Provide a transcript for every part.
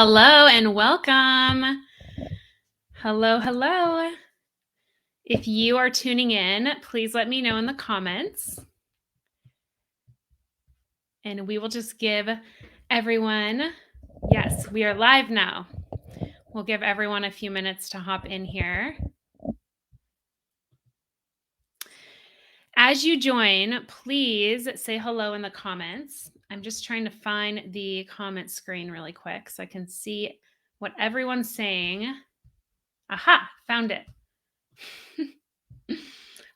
Hello and welcome. Hello, hello. If you are tuning in, please let me know in the comments. And we will just give everyone, yes, we are live now. We'll give everyone a few minutes to hop in here. As you join, please say hello in the comments. I'm just trying to find the comment screen really quick so I can see what everyone's saying. Aha, found it.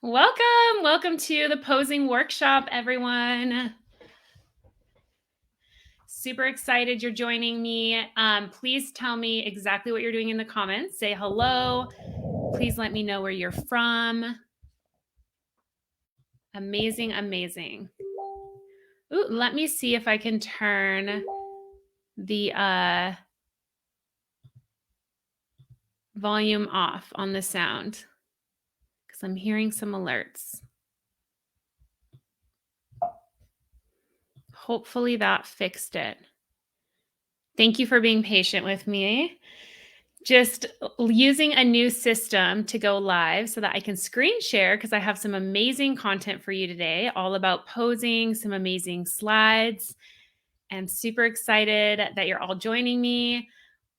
Welcome to the posing workshop, everyone. Super excited you're joining me. Please tell me exactly what you're doing in the comments. Say hello. Please let me know where you're from. Amazing, amazing. Ooh, let me see if I can turn the volume off on the sound because I'm hearing some alerts. Hopefully that fixed it. Thank you for being patient with me. Just using a new system to go live so that I can screen share because I have some amazing content for you today, all about posing, some amazing slides, and super excited that you're all joining me.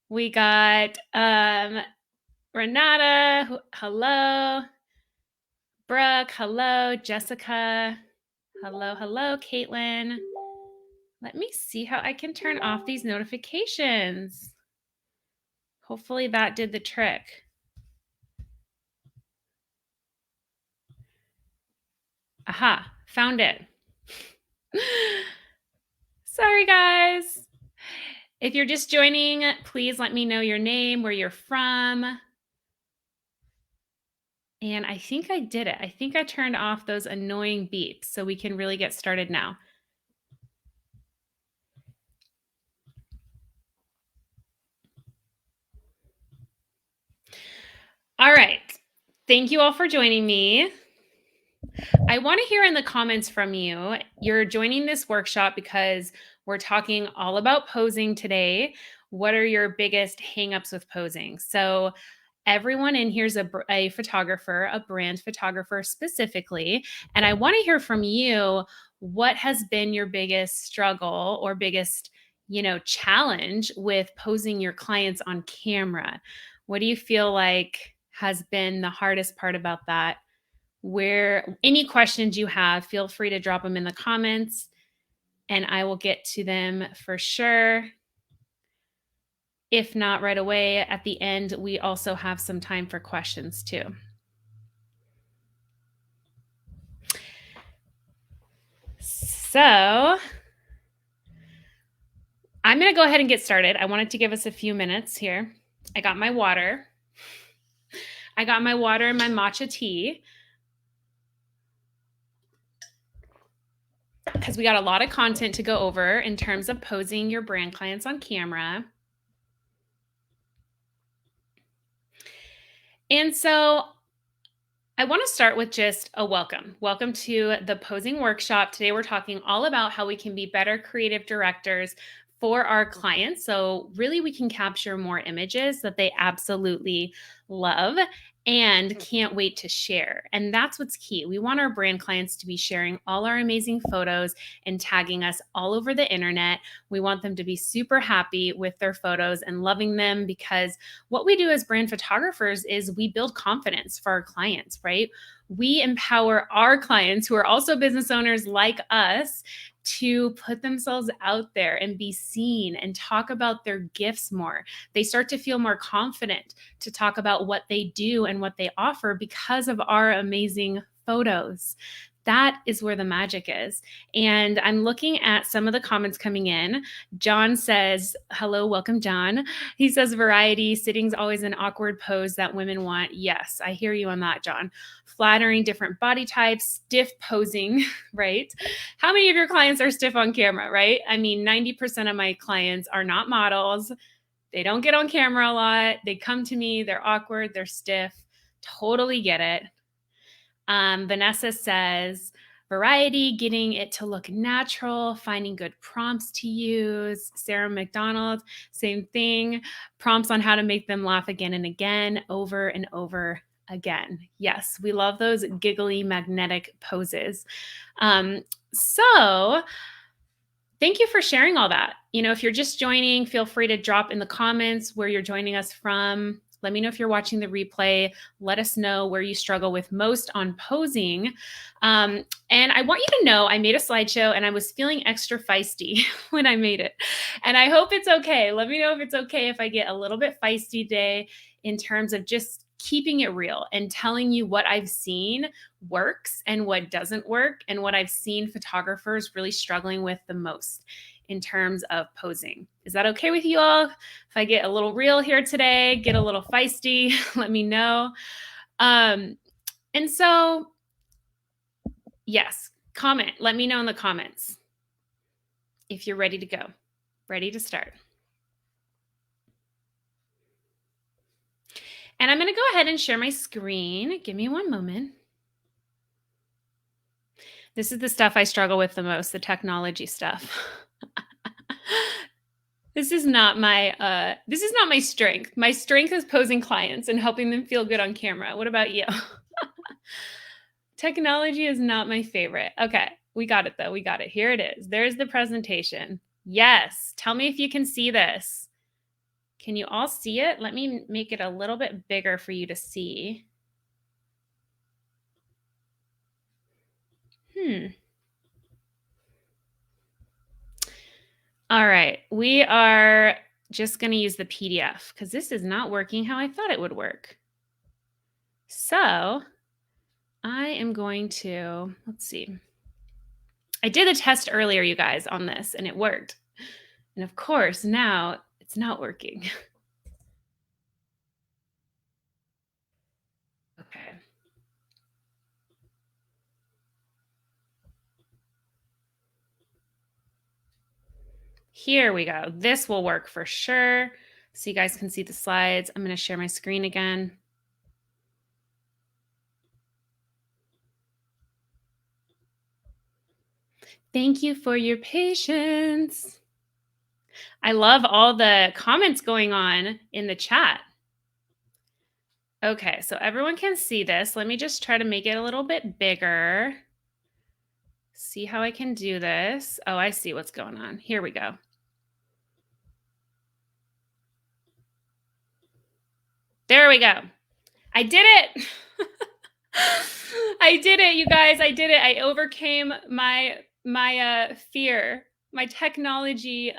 We got Renata, hello. Brooke, hello. Jessica, hello. Caitlin. Let me see how I can turn off these notifications. Hopefully that did the trick. Aha, found it. Sorry, guys. If you're just joining, please let me know your name, where you're from. And I think I did it. I think I turned off those annoying beeps so we can really get started now. All right. Thank you all for joining me. I want to hear in the comments from you. You're joining this workshop because we're talking all about posing today. What are your biggest hangups with posing? So everyone in here's a photographer, a brand photographer specifically. And I want to hear from you, what has been your biggest struggle or biggest, challenge with posing your clients on camera? What do you feel like has been the hardest part about that? Where any questions you have, feel free to drop them in the comments and I will get to them for sure. If not right away, at the end, we also have some time for questions too. So I'm going to go ahead and get started. I wanted to give us a few minutes here. I got my water. I got my water and my matcha tea because we got a lot of content to go over in terms of posing your brand clients on camera. And so I want to start with just a welcome. Welcome to the posing workshop. Today, we're talking all about how we can be better creative directors for our clients. So really, we can capture more images that they absolutely love and can't wait to share. And that's what's key. We want our brand clients to be sharing all our amazing photos and tagging us all over the internet. We want them to be super happy with their photos and loving them, because what we do as brand photographers is we build confidence for our clients, right? We empower our clients, who are also business owners like us, to put themselves out there and be seen and talk about their gifts more. They start to feel more confident to talk about what they do and what they offer because of our amazing photos. That is where the magic is. And I'm looking at some of the comments coming in. John says, hello, welcome, John. He says, variety, sitting's always an awkward pose that women want. Yes, I hear you on that, John. Flattering different body types, stiff posing, right? How many of your clients are stiff on camera, right? I mean, 90% of my clients are not models. They don't get on camera a lot. They come to me, they're awkward, they're stiff. Totally get it. Vanessa says, variety, getting it to look natural, finding good prompts to use. Sarah McDonald, same thing. Prompts on how to make them laugh again and again, over and over again. Yes, we love those giggly magnetic poses. Um, so, Thank you for sharing all that. If you're just joining, feel free to drop in the comments where you're joining us from. Let me know if you're watching the replay. Let us know where you struggle with most on posing. And I want you to know I made a slideshow and I was feeling extra feisty when I made it. And I hope it's okay. Let me know if it's okay if I get a little bit feisty today in terms of just keeping it real and telling you what I've seen works and what doesn't work, and what I've seen photographers really struggling with the most in terms of posing. Is that okay with you all? If I get a little real here today, get a little feisty, let me know. And so, yes, comment. Let me know in the comments if you're ready to go, ready to start. And I'm going to go ahead and share my screen. Give me one moment. This is the stuff I struggle with the most, the technology stuff. This is not my strength. My strength is posing clients and helping them feel good on camera. What about you? Technology is not my favorite. Okay, we got it though. We got it. Here it is. There's the presentation. Yes. Tell me if you can see this. Can you all see it? Let me make it a little bit bigger for you to see. All right, we are just going to use the PDF because this is not working how I thought it would work. So I am going to, let's see. I did a test earlier, you guys, on this, and it worked. And of course, now it's not working. Okay. Here we go. This will work for sure. So you guys can see the slides. I'm going to share my screen again. Thank you for your patience. I love all the comments going on in the chat. Okay, so everyone can see this. Let me just try to make it a little bit bigger. See how I can do this. Oh, I see what's going on. Here we go. There we go. I did it. I did it, you guys. I did it. I overcame my fear, my technology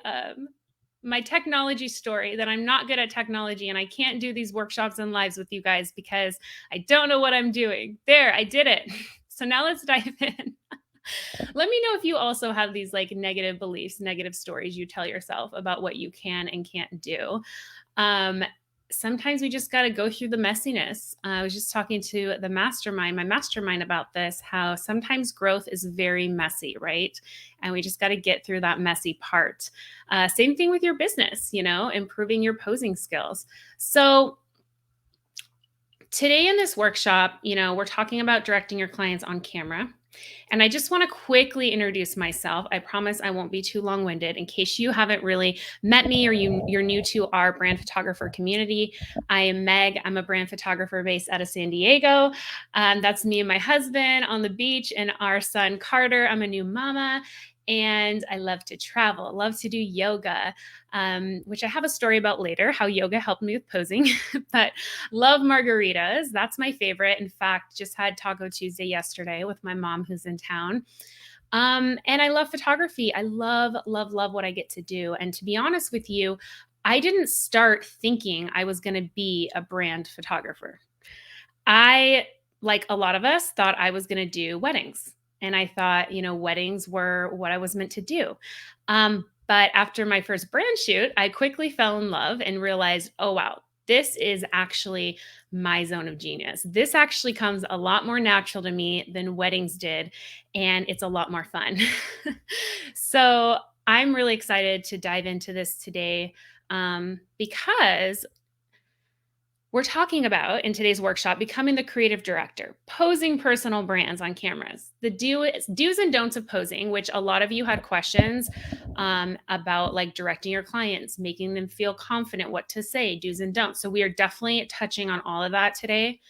story that I'm not good at technology and I can't do these workshops and lives with you guys because I don't know what I'm doing. There, I did it. So now let's dive in. Let me know if you also have these like negative beliefs, negative stories you tell yourself about what you can and can't do. Sometimes we just got to go through the messiness. I was just talking to my mastermind about this, how sometimes growth is very messy, right? And we just got to get through that messy part. Same thing with your business, improving your posing skills. So today in this workshop, we're talking about directing your clients on camera. And I just want to quickly introduce myself. I promise I won't be too long-winded in case you haven't really met me or you're new to our brand photographer community. I am Meg. I'm a brand photographer based out of San Diego. That's me and my husband on the beach and our son Carter. I'm a new mama. And I love to travel, love to do yoga, which I have a story about later, how yoga helped me with posing, but love margaritas. That's my favorite. In fact, just had Taco Tuesday yesterday with my mom who's in town. And I love photography. I love, love, love what I get to do. And to be honest with you, I didn't start thinking I was going to be a brand photographer. I, like a lot of us, thought I was going to do weddings. And I thought, weddings were what I was meant to do. But after my first brand shoot, I quickly fell in love and realized, oh, wow, this is actually my zone of genius. This actually comes a lot more natural to me than weddings did. And it's a lot more fun. So I'm really excited to dive into this today because We're talking about in today's workshop becoming the creative director, posing personal brands on cameras, the do's and don'ts of posing, which a lot of you had questions about, like directing your clients, making them feel confident, what to say, do's and don'ts. So we are definitely touching on all of that today.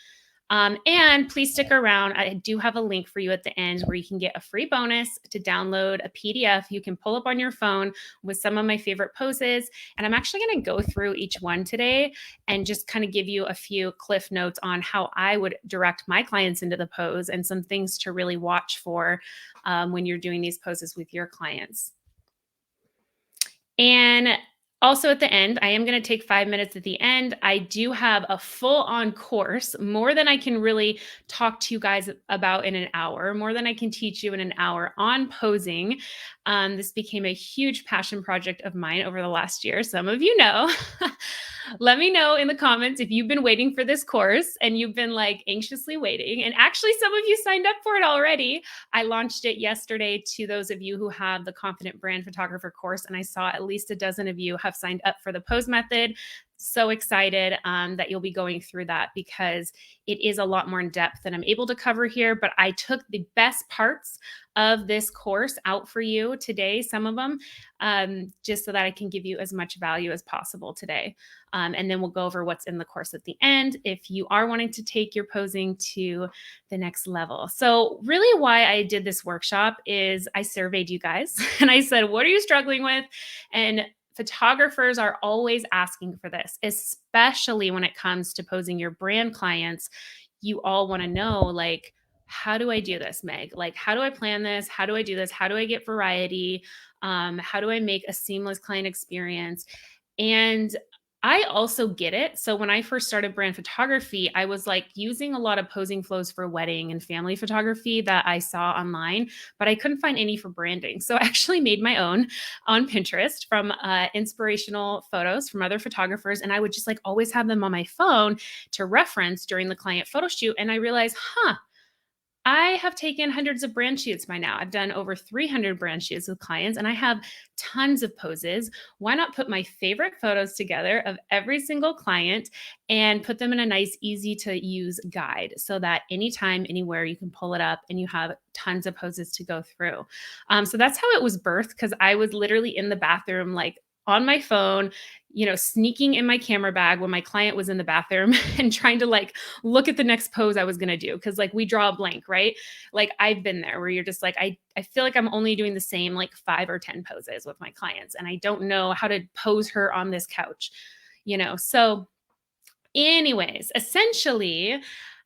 And please stick around. I do have a link for you at the end where you can get a free bonus to download a PDF you can pull up on your phone with some of my favorite poses. And I'm actually going to go through each one today and just kind of give you a few cliff notes on how I would direct my clients into the pose and some things to really watch for when you're doing these poses with your clients. And also at the end, I am going to take 5 minutes at the end. I do have a full on course, more than I can really talk to you guys about in an hour, more than I can teach you in an hour on posing. This became a huge passion project of mine over the last year. Some of you know. Let me know in the comments if you've been waiting for this course and you've been like anxiously waiting. And actually, some of you signed up for it already. I launched it yesterday to those of you who have the Confident Brand Photographer course. And I saw at least a dozen of you have signed up for the pose method. So excited that you'll be going through that because it is a lot more in depth than I'm able to cover here. But I took the best parts of this course out for you today, some of them, just so that I can give you as much value as possible today. And then we'll go over what's in the course at the end if you are wanting to take your posing to the next level. So really why I did this workshop is I surveyed you guys and I said, what are you struggling with? And photographers are always asking for this, especially when it comes to posing your brand clients. You all want to know, like, how do I do this, Meg? Like, how do I plan this? How do I do this? How do I get variety? How do I make a seamless client experience? And I also get it. So when I first started brand photography, I was like using a lot of posing flows for wedding and family photography that I saw online, but I couldn't find any for branding. So I actually made my own on Pinterest from inspirational photos from other photographers. And I would just like always have them on my phone to reference during the client photo shoot. And I realized, I have taken hundreds of brand shoots by now. I've done over 300 brand shoots with clients and I have tons of poses. Why not put my favorite photos together of every single client and put them in a nice, easy to use guide so that anytime, anywhere you can pull it up and you have tons of poses to go through. So that's how it was birthed because I was literally in the bathroom, like on my phone, sneaking in my camera bag when my client was in the bathroom and trying to like look at the next pose I was going to do. Cause like we draw a blank, right? Like I've been there where you're just like, I feel like I'm only doing the same like 5 or 10 poses with my clients. And I don't know how to pose her on this couch, So anyways, essentially,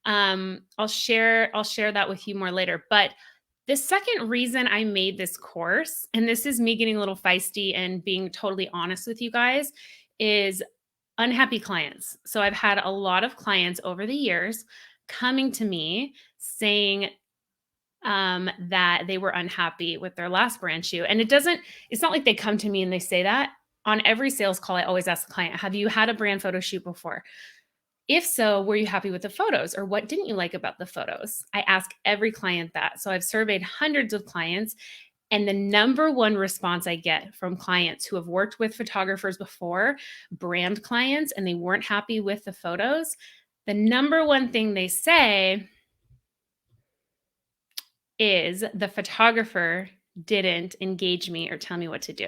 I'll share that with you more later, but the second reason I made this course, and this is me getting a little feisty and being totally honest with you guys, is unhappy clients. So I've had a lot of clients over the years coming to me saying that they were unhappy with their last brand shoot. And it's not like they come to me and they say that. On every sales call, I always ask the client, have you had a brand photo shoot before? If so, were you happy with the photos or what didn't you like about the photos? I ask every client that. So I've surveyed hundreds of clients. And the number one response I get from clients who have worked with photographers before, brand clients, and they weren't happy with the photos, the number one thing they say is the photographer didn't engage me or tell me what to do.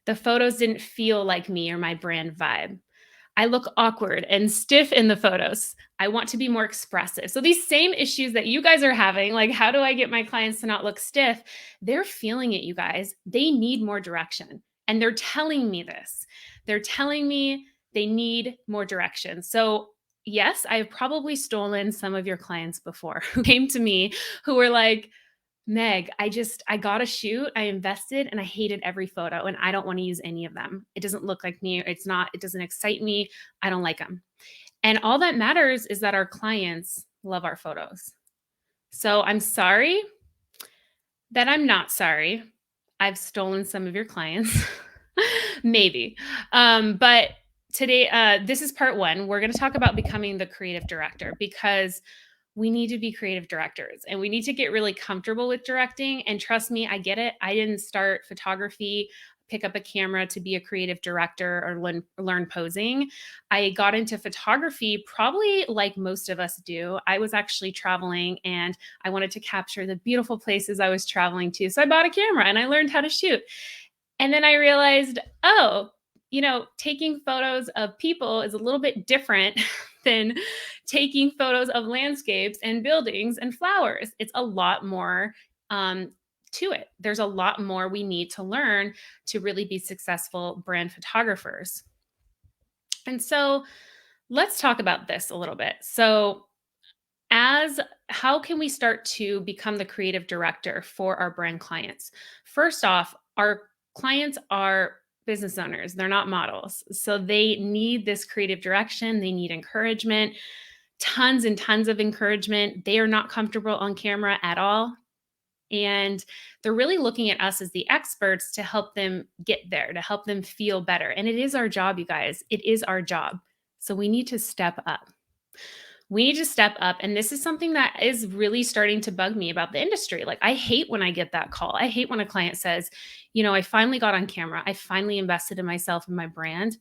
The photos didn't feel like me or my brand vibe. I look awkward and stiff in the photos. I want to be more expressive. So these same issues that you guys are having, like how do I get my clients to not look stiff? They're feeling it, you guys. They need more direction. And they're telling me this. They're telling me they need more direction. So yes, I've probably stolen some of your clients before who came to me who were like, Meg, I got a shoot, I invested and I hated every photo and I don't want to use any of them. It doesn't look like me. It doesn't excite me. I don't like them. And all that matters is that our clients love our photos. So I'm sorry that I'm not sorry. I've stolen some of your clients, maybe. But today, this is part 1. We're going to talk about becoming the creative director because we need to be creative directors and we need to get really comfortable with directing. And trust me, I get it. I didn't start photography pick up a camera to be a creative director or learn posing. I got into photography probably like most of us do. I was actually traveling and I wanted to capture the beautiful places I was traveling to. So I bought a camera and I learned how to shoot. And then I realized, oh, taking photos of people is a little bit different than taking photos of landscapes and buildings and flowers. It's a lot more to it. There's a lot more we need to learn to really be successful brand photographers. And so let's talk about this a little bit. So, as how can we start to become the creative director for our brand clients? First off, our clients are business owners, they're not models. So they need this creative direction, they need encouragement, tons and tons of encouragement. They are not comfortable on camera at all. And they're really looking at us as the experts to help them get there, to help them feel better. And it is our job, you guys. It is our job. So we need to step up. We need to step up. And this is something that is really starting to bug me about the industry. Like, I hate when I get that call. I hate when a client says, I finally got on camera. I finally invested in myself and my brand,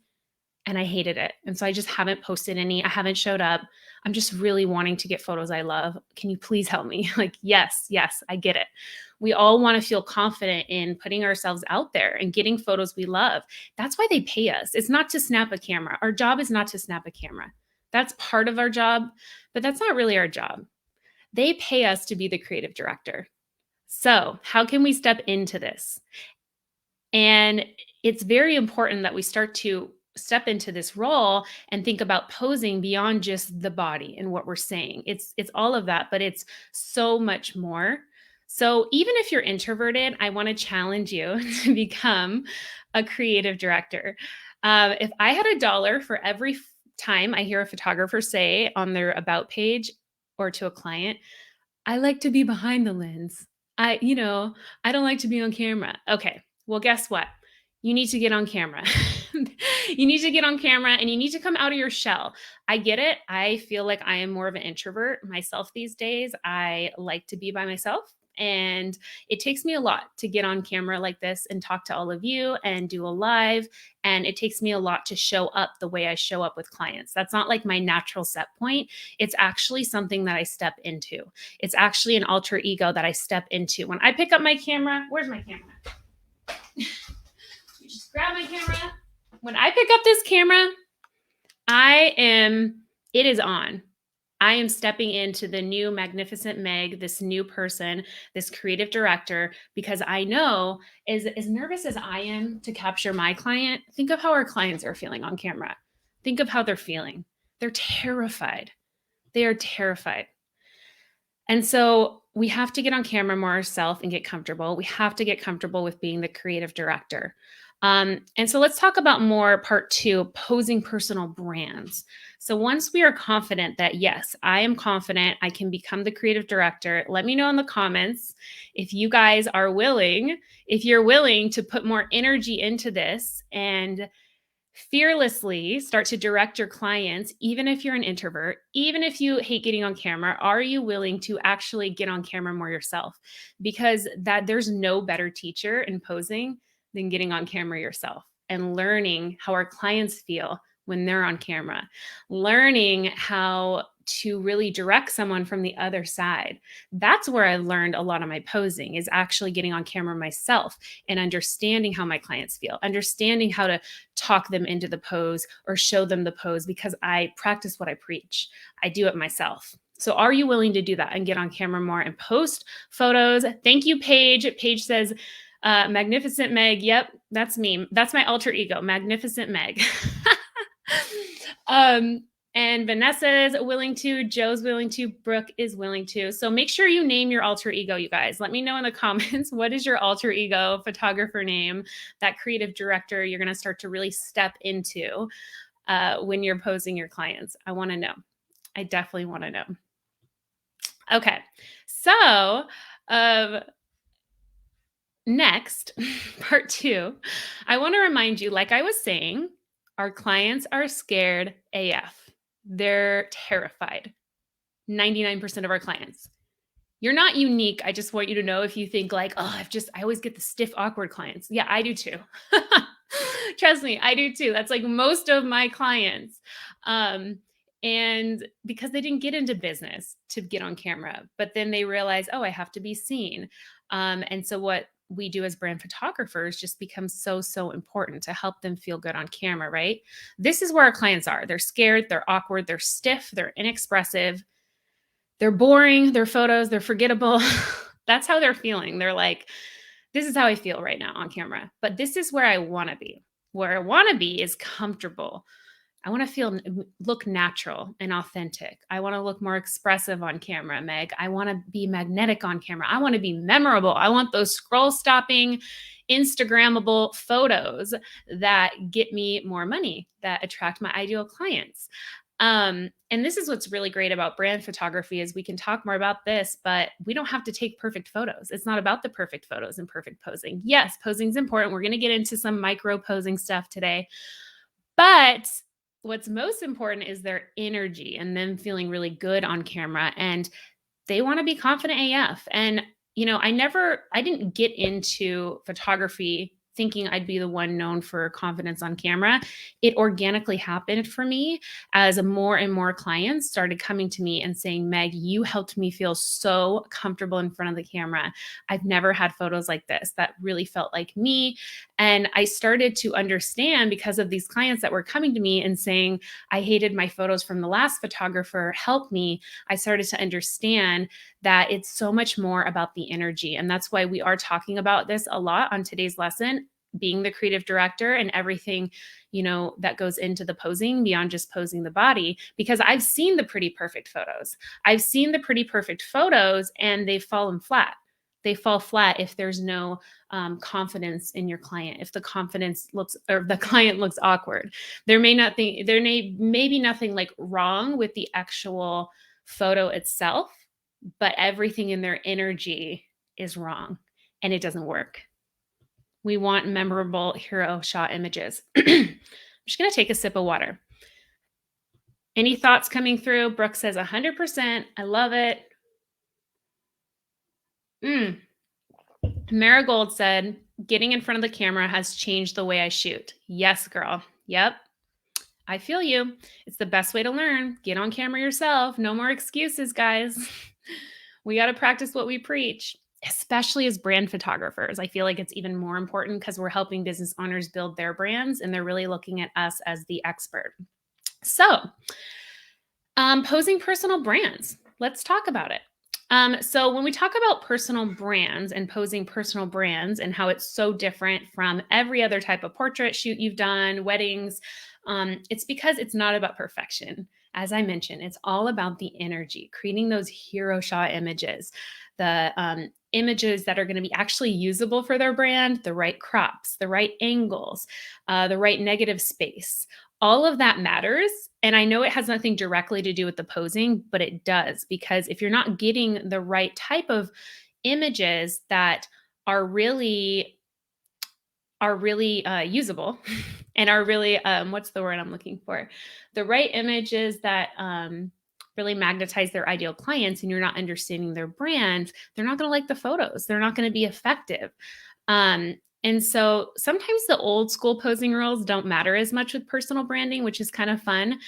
and I hated it. And so I just haven't posted any. I haven't showed up. I'm just really wanting to get photos I love. Can you please help me? Like, yes, I get it. We all want to feel confident in putting ourselves out there and getting photos we love. That's why they pay us. It's not to snap a camera. Our job is not to snap a camera. That's part of our job, but that's not really our job. They pay us to be the creative director. So, how can we step into this? And it's very important that we start to step into this role and think about posing beyond just the body and what we're saying. It's all of that, but it's so much more. So, even if you're introverted, I want to challenge you to become a creative director. If I had $1 for every time I hear a photographer say on their about page or to a client, I like to be behind the lens. I don't like to be on camera. Okay. Well, guess what? You need to get on camera. You need to get on camera and you need to come out of your shell. I get it. I feel like I am more of an introvert myself these days. I like to be by myself. And it takes me a lot to get on camera like this and talk to all of you and do a live. And it takes me a lot to show up the way I show up with clients. That's not like my natural set point. It's actually something that I step into. It's actually an alter ego that I step into. When I pick up my camera, where's my camera? You just grab my camera. When I pick up this camera, it is on. I am stepping into the new Magnificent Meg, this new person, this creative director, because I know as nervous as I am to capture my client, think of how our clients are feeling on camera. Think of how they're feeling. They're terrified. They are terrified. And so we have to get on camera more ourselves and get comfortable. We have to get comfortable with being the creative director. And so let's talk about more part 2, posing personal brands. So once we are confident that, yes, I am confident I can become the creative director, let me know in the comments if you guys are willing, if you're willing to put more energy into this and fearlessly start to direct your clients, even if you're an introvert, even if you hate getting on camera. Are you willing to actually get on camera more yourself? Because there's no better teacher in posing than getting on camera yourself and learning how our clients feel when they're on camera, learning how to really direct someone from the other side. That's where I learned a lot of my posing, is actually getting on camera myself and understanding how my clients feel, understanding how to talk them into the pose or show them the pose, because I practice what I preach. I do it myself. So are you willing to do that and get on camera more and post photos? Thank you, Paige. Paige says, Magnificent Meg. Yep, that's me. That's my alter ego, Magnificent Meg. And Vanessa is willing to, Joe's willing to, Brooke is willing to. So make sure you name your alter ego, you guys. Let me know in the comments, what is your alter ego photographer name, that creative director you're going to start to really step into when you're posing your clients. I want to know. I definitely want to know. Okay. So, next, part 2, I want to remind you, like I was saying, our clients are scared AF. They're terrified. 99% of our clients. You're not unique. I just want you to know if you think like, oh, I always get the stiff, awkward clients. Yeah, I do too. Trust me, I do too. That's like most of my clients. Um, and because they didn't get into business to get on camera, but then they realize, oh, I have to be seen. And so what we do as brand photographers just becomes so, so important to help them feel good on camera, right? This is where our clients are. They're scared, they're awkward, they're stiff, they're inexpressive, they're boring, their photos, they're forgettable. That's how they're feeling. They're like, this is how I feel right now on camera, but this is where I want to be. Where I want to be is comfortable. I want to look natural and authentic. I want to look more expressive on camera, Meg. I want to be magnetic on camera. I want to be memorable. I want those scroll stopping, Instagrammable photos that get me more money, that attract my ideal clients. And this is what's really great about brand photography is we can talk more about this, but we don't have to take perfect photos. It's not about the perfect photos and perfect posing. Yes, posing is important. We're going to get into some micro posing stuff today, but what's most important is their energy and them feeling really good on camera. And they want to be confident AF. And, I didn't get into photography thinking I'd be the one known for confidence on camera. It organically happened for me as more and more clients started coming to me and saying, Meg, you helped me feel so comfortable in front of the camera. I've never had photos like this that really felt like me. And I started to understand because of these clients that were coming to me and saying, I hated my photos from the last photographer, help me. I started to understand that it's so much more about the energy. And that's why we are talking about this a lot on today's lesson, being the creative director and everything, that goes into the posing beyond just posing the body, because I've seen the pretty perfect photos. I've seen the pretty perfect photos and they've fallen flat. They fall flat if there's no confidence in your client. If the client looks awkward, there may be nothing like wrong with the actual photo itself, but everything in their energy is wrong and it doesn't work. We want memorable hero shot images. I'm just going to take a sip of water. Any thoughts coming through? Brooke says 100%. I love it. Marigold said, getting in front of the camera has changed the way I shoot. Yes, girl. Yep. I feel you. It's the best way to learn. Get on camera yourself. No more excuses, guys. We got to practice what we preach, especially as brand photographers. I feel like it's even more important because we're helping business owners build their brands and they're really looking at us as the expert. So, posing personal brands. Let's talk about it. So when we talk about personal brands and posing personal brands and how it's so different from every other type of portrait shoot you've done, weddings, it's because it's not about perfection. As I mentioned, it's all about the energy, creating those hero shot images, the images that are going to be actually usable for their brand, the right crops, the right angles, the right negative space. All of that matters. And I know it has nothing directly to do with the posing, but it does, because if you're not getting the right type of images that are really usable and are really, what's the word I'm looking for? The right images that really magnetize their ideal clients, and you're not understanding their brand, they're not going to like the photos. They're not going to be effective. And so sometimes the old school posing rules don't matter as much with personal branding, which is kind of fun.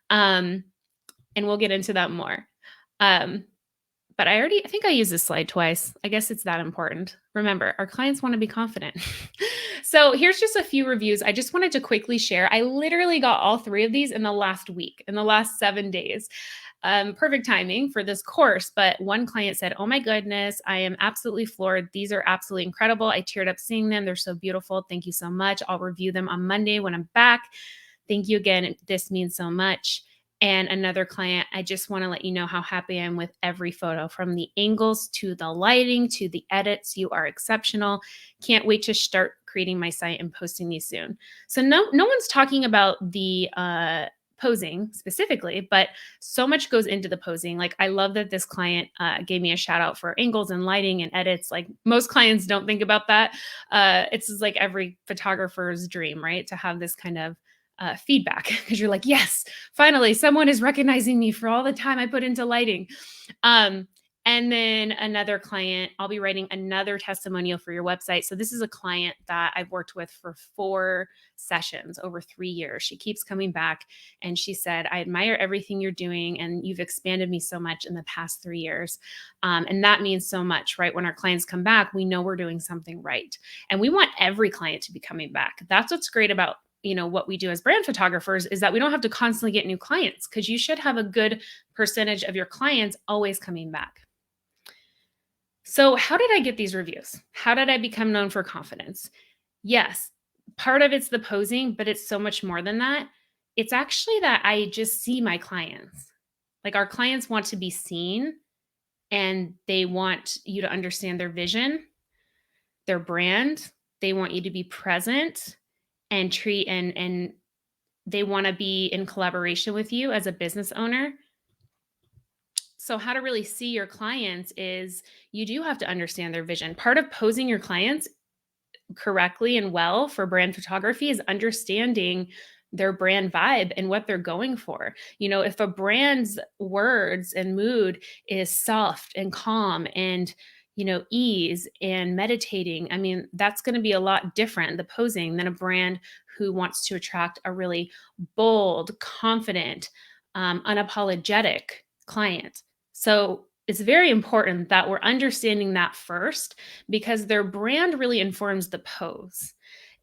And we'll get into that more. But I think I used this slide twice. I guess it's that important. Remember, our clients want to be confident. So here's just a few reviews. I just wanted to quickly share. I literally got all 3 of these in the last week, in the last 7 days. Perfect timing for this course. But one client said, oh my goodness, I am absolutely floored. These are absolutely incredible. I teared up seeing them. They're so beautiful. Thank you so much. I'll review them on Monday when I'm back. Thank you again. This means so much. And another client, I just want to let you know how happy I am with every photo, from the angles to the lighting to the edits. You are exceptional. Can't wait to start creating my site and posting these soon. So no one's talking about the posing specifically, but so much goes into the posing. Like, I love that this client gave me a shout out for angles and lighting and edits. Like, most clients don't think about that. It's just like every photographer's dream, right? To have this kind of feedback, because you're like, yes, finally, someone is recognizing me for all the time I put into lighting. And then another client, I'll be writing another testimonial for your website. So this is a client that I've worked with for 4 sessions over 3 years. She keeps coming back and she said, I admire everything you're doing and you've expanded me so much in the past 3 years. And that means so much, right? When our clients come back, we know we're doing something right. And we want every client to be coming back. That's what's great about what we do as brand photographers is that we don't have to constantly get new clients because you should have a good percentage of your clients always coming back. So, how did I get these reviews? How did I become known for confidence? Yes, part of it's the posing, but it's so much more than that. It's actually that I just see my clients. Like our clients want to be seen and they want you to understand their vision, their brand. They want you to be present and treat and they want to be in collaboration with you as a business owner. So, how to really see your clients is you do have to understand their vision. Part of posing your clients correctly and well for brand photography is understanding their brand vibe and what they're going for. If a brand's words and mood is soft and calm and ease and meditating, I mean, that's going to be a lot different, the posing, than a brand who wants to attract a really bold, confident, unapologetic client. So it's very important that we're understanding that first because their brand really informs the pose.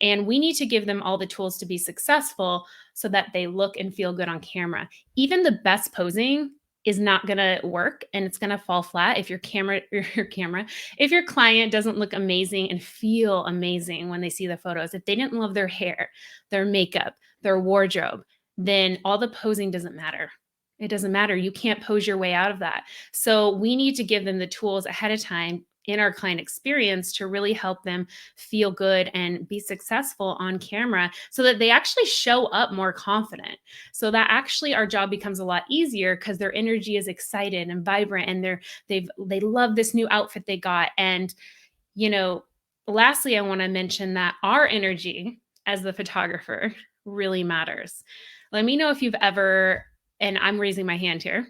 And we need to give them all the tools to be successful so that they look and feel good on camera. Even the best posing is not going to work and it's going to fall flat if if your client doesn't look amazing and feel amazing when they see the photos. If they didn't love their hair, their makeup, their wardrobe, then all the posing doesn't matter. It doesn't matter. You can't pose your way out of that. So we need to give them the tools ahead of time in our client experience to really help them feel good and be successful on camera so that they actually show up more confident. So that actually our job becomes a lot easier because their energy is excited and vibrant and they love this new outfit they got. And lastly, I want to mention that our energy as the photographer really matters. Let me know if you've ever, and I'm raising my hand here,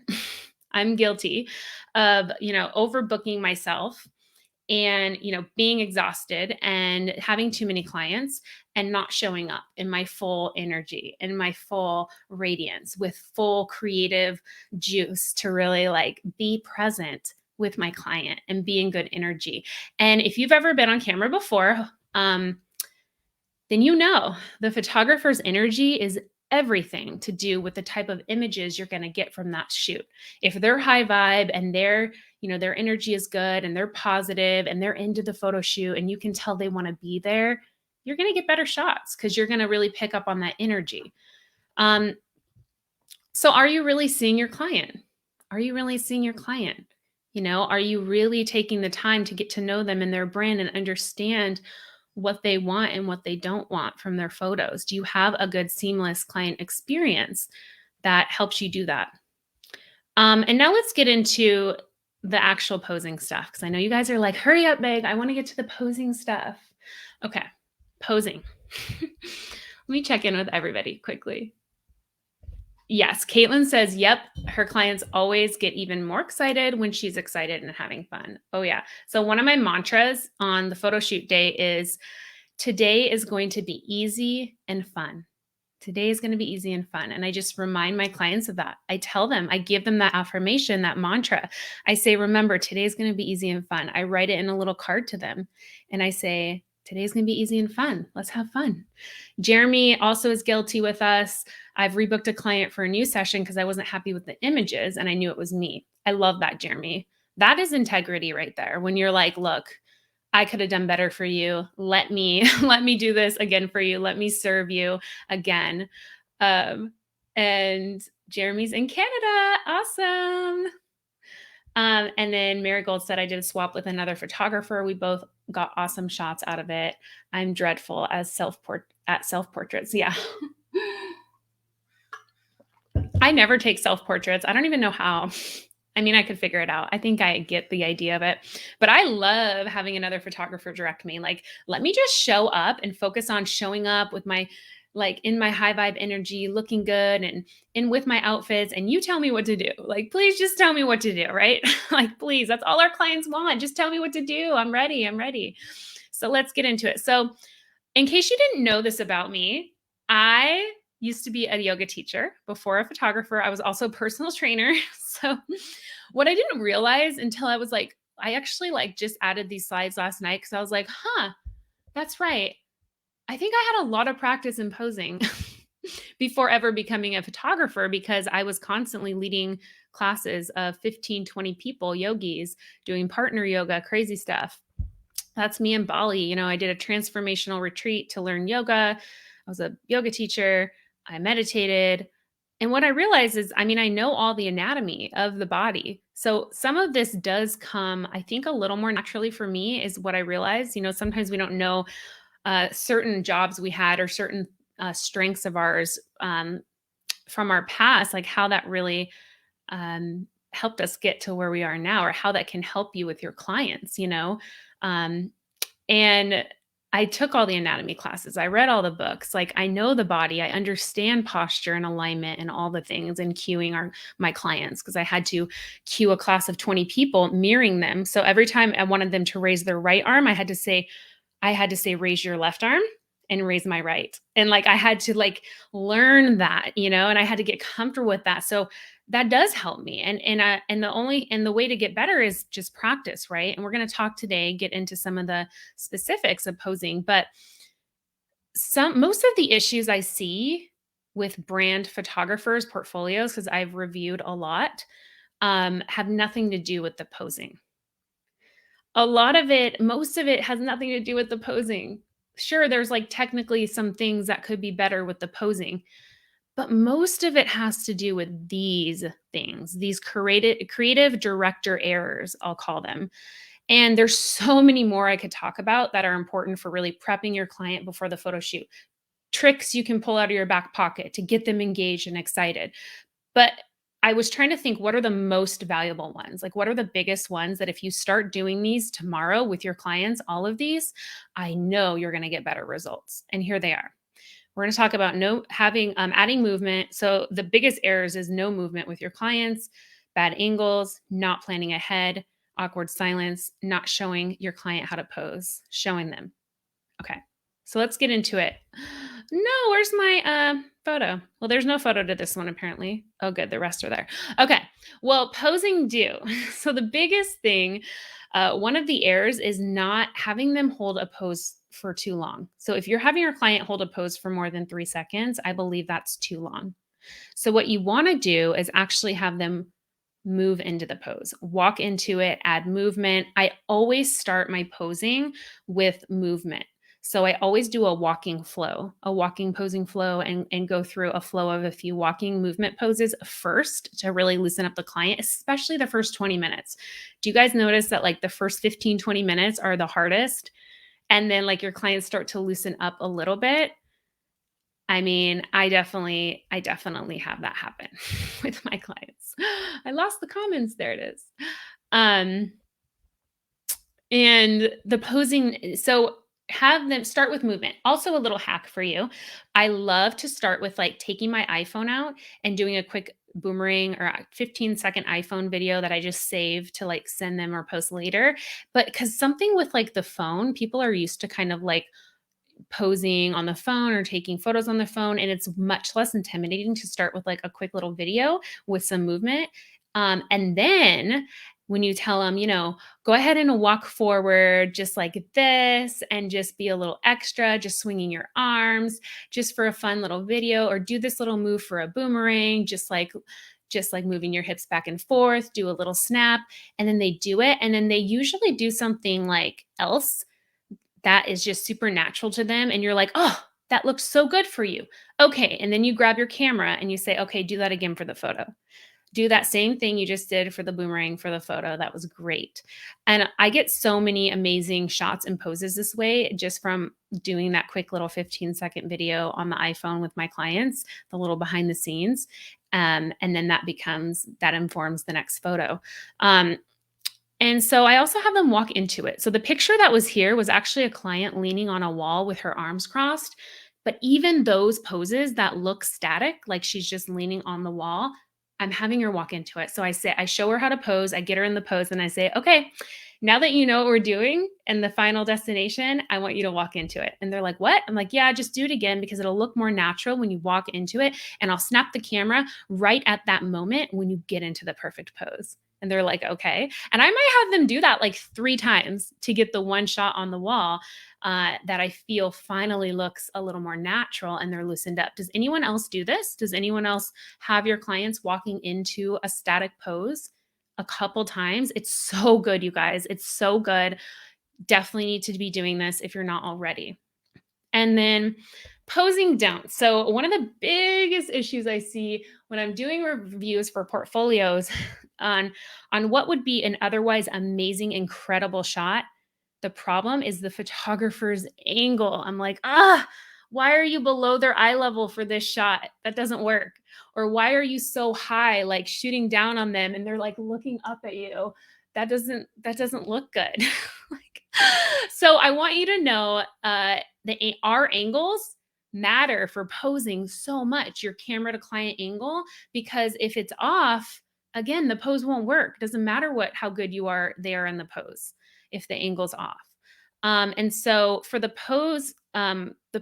I'm guilty of, overbooking myself and, being exhausted and having too many clients and not showing up in my full energy, in my full radiance with full creative juice to really be present with my client and be in good energy. And if you've ever been on camera before, then the photographer's energy is everything to do with the type of images you're going to get from that shoot. If they're high vibe and their energy is good and they're positive and they're into the photo shoot and you can tell they want to be there, you're going to get better shots because you're going to really pick up on that energy. So are you really seeing your client? Are you really seeing your client? Are you really taking the time to get to know them and their brand and understand what they want and what they don't want from their photos? Do you have a good seamless client experience that helps you do that? And now let's get into the actual posing stuff because I know you guys are like, hurry up, Meg. I want to get to the posing stuff. Okay, posing. Let me check in with everybody quickly. Yes, Caitlin says, yep, her clients always get even more excited when she's excited and having fun. Oh, yeah. So one of my mantras on the photo shoot day is, today is going to be easy and fun. Today is going to be easy and fun. And I just remind my clients of that. I tell them, I give them that affirmation, that mantra. I say, remember, today is going to be easy and fun. I write it in a little card to them. And I say, today's going to be easy and fun. Let's have fun. Jeremy also is guilty with us. I've rebooked a client for a new session because I wasn't happy with the images and I knew it was me. I love that, Jeremy. That is integrity right there. When you're like, look, I could have done better for you. Let me do this again for you. Let me serve you again. And Jeremy's in Canada. Awesome. And then Marigold said, I did a swap with another photographer. We both got awesome shots out of it. I'm dreadful at self-portraits. Yeah. I never take self-portraits. I don't even know how. I mean, I could figure it out. I think I get the idea of it, but I love having another photographer direct me. Like, let me just show up and focus on showing up with my like in my high vibe energy, looking good and with my outfits, and you tell me what to do. Like, please just tell me what to do, right? Like, please, that's all our clients want. Just tell me what to do. I'm ready. I'm ready. So let's get into it. So, in case you didn't know this about me, I used to be a yoga teacher before a photographer. I was also a personal trainer. So, what I didn't realize until I was like, I actually like just added these slides last night because I was like, huh, that's right. I think I had a lot of practice in posing before ever becoming a photographer because I was constantly leading classes of 15, 20 people, yogis, doing partner yoga, crazy stuff. That's me in Bali. I did a transformational retreat to learn yoga. I was a yoga teacher. I meditated. And what I realized is, I mean, I know all the anatomy of the body. So some of this does come, I think, a little more naturally for me, is what I realized. Sometimes we don't know certain jobs we had or certain strengths of ours from our past, like how that really helped us get to where we are now, or how that can help you with your clients. Um, and I took all the anatomy classes. I read all the books. Like, I know the body. I understand posture and alignment and all the things, and cueing my clients, because I had to cue a class of 20 people, mirroring them. So every time I wanted them to raise their right arm, I had to say, raise your left arm and raise my right. And like, I had to like learn that, and I had to get comfortable with that. So that does help me. And the way to get better is just practice, right? And we're going to talk today, get into some of the specifics of posing, but most of the issues I see with brand photographers' portfolios, because I've reviewed a lot, have nothing to do with the posing. Most of it has nothing to do with the posing. Sure, there's like technically some things that could be better with the posing, but most of it has to do with these things, these creative director errors, I'll call them. And there's so many more I could talk about that are important for really prepping your client before the photo shoot. Tricks you can pull out of your back pocket to get them engaged and excited. But I was trying to think, what are the most valuable ones? Like, what are the biggest ones that if you start doing these tomorrow with your clients, all of these, I know you're going to get better results. And here they are. We're going to talk about adding movement. So the biggest errors is no movement with your clients, bad angles, not planning ahead, awkward silence, not showing your client how to pose, showing them. Okay. So let's get into it. No, where's my photo? Well, there's no photo to this one apparently. Oh, good. The rest are there. Okay. Well, posing do. So the biggest thing, one of the errors is not having them hold a pose for too long. So if you're having your client hold a pose for more than 3 seconds, I believe that's too long. So what you want to do is actually have them move into the pose, walk into it, add movement. I always start my posing with movement. So I always do a walking posing flow, and go through a flow of a few walking movement poses first to really loosen up the client, especially the first 20 minutes. Do you guys notice that like the first 15, 20 minutes are the hardest? And then like your clients start to loosen up a little bit. I mean, I definitely have that happen with my clients. I lost the comments. There it is. Um, and the posing, so have them start with movement. Also, a little hack for you. I love to start with like taking my iPhone out and doing a quick boomerang or a 15-second iPhone video that I just save to like send them or post later. But because something with like the phone, people are used to kind of like posing on the phone or taking photos on the phone, and it's much less intimidating to start with like a quick little video with some movement. And then when you tell them, go ahead and walk forward just like this, and just be a little extra, just swinging your arms just for a fun little video, or do this little move for a boomerang, just like moving your hips back and forth, do a little snap, and then they do it. And then they usually do something like else that is just super natural to them. And you're like, oh, that looks so good for you. Okay. And then you grab your camera and you say, okay, do that again for the photo. Do that same thing you just did for the boomerang for the photo. That was great. And I get so many amazing shots and poses this way just from doing that quick little 15-second video on the iPhone with my clients, the little behind the scenes. And then that informs the next photo. And so I also have them walk into it. So the picture that was here was actually a client leaning on a wall with her arms crossed. But even those poses that look static, like she's just leaning on the wall, I'm having her walk into it. So I show her how to pose, I get her in the pose, and I say, okay, now that you know what we're doing and the final destination, I want you to walk into it. And they're like, what? I'm like, yeah, just do it again because it'll look more natural when you walk into it. And I'll snap the camera right at that moment when you get into the perfect pose. And they're like, okay. And I might have them do that like 3 times to get the one shot on the wall that I feel finally looks a little more natural and they're loosened up. Does anyone else do this? Does anyone else have your clients walking into a static pose a couple times? It's so good, you guys. It's so good. Definitely need to be doing this if you're not already. And then posing down. So, one of the biggest issues I see when I'm doing reviews for portfolios on what would be an otherwise amazing, incredible shot, the problem is the photographer's angle. I'm like, why are you below their eye level for this shot? That doesn't work. Or why are you so high, like shooting down on them and they're like looking up at you? That doesn't look good. Like, so I want you to know our angles matter for posing so much, your camera to client angle, because if it's off, again, the pose won't work. Doesn't matter how good you are there in the pose if the angle's off. And so for the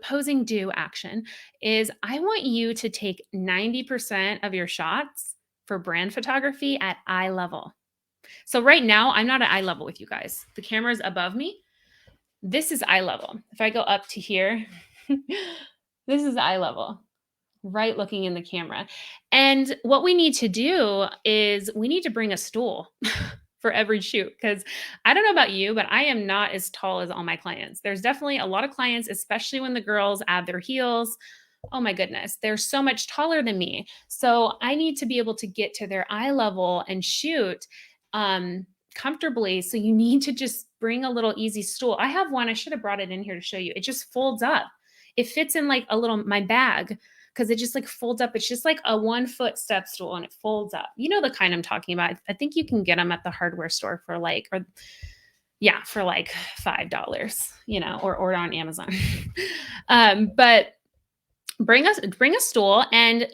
posing do action is I want you to take 90% of your shots for brand photography at eye level. So right now, I'm not at eye level with you guys. The camera's above me. This is eye level. If I go up to here, this is eye level, right looking in the camera. And what we need to do is we need to bring a stool for every shoot because I don't know about you, but I am not as tall as all my clients. There's definitely a lot of clients, especially when the girls add their heels. Oh my goodness, they're so much taller than me. So I need to be able to get to their eye level and shoot comfortably. So you need to just bring a little easy stool. I have one. I should have brought it in here to show you. It just folds up. It fits in like my bag because it just like folds up. It's just like a 1-foot step stool and it folds up. You know the kind I'm talking about. I think you can get them at the hardware store for like $5, or on Amazon. But bring a stool and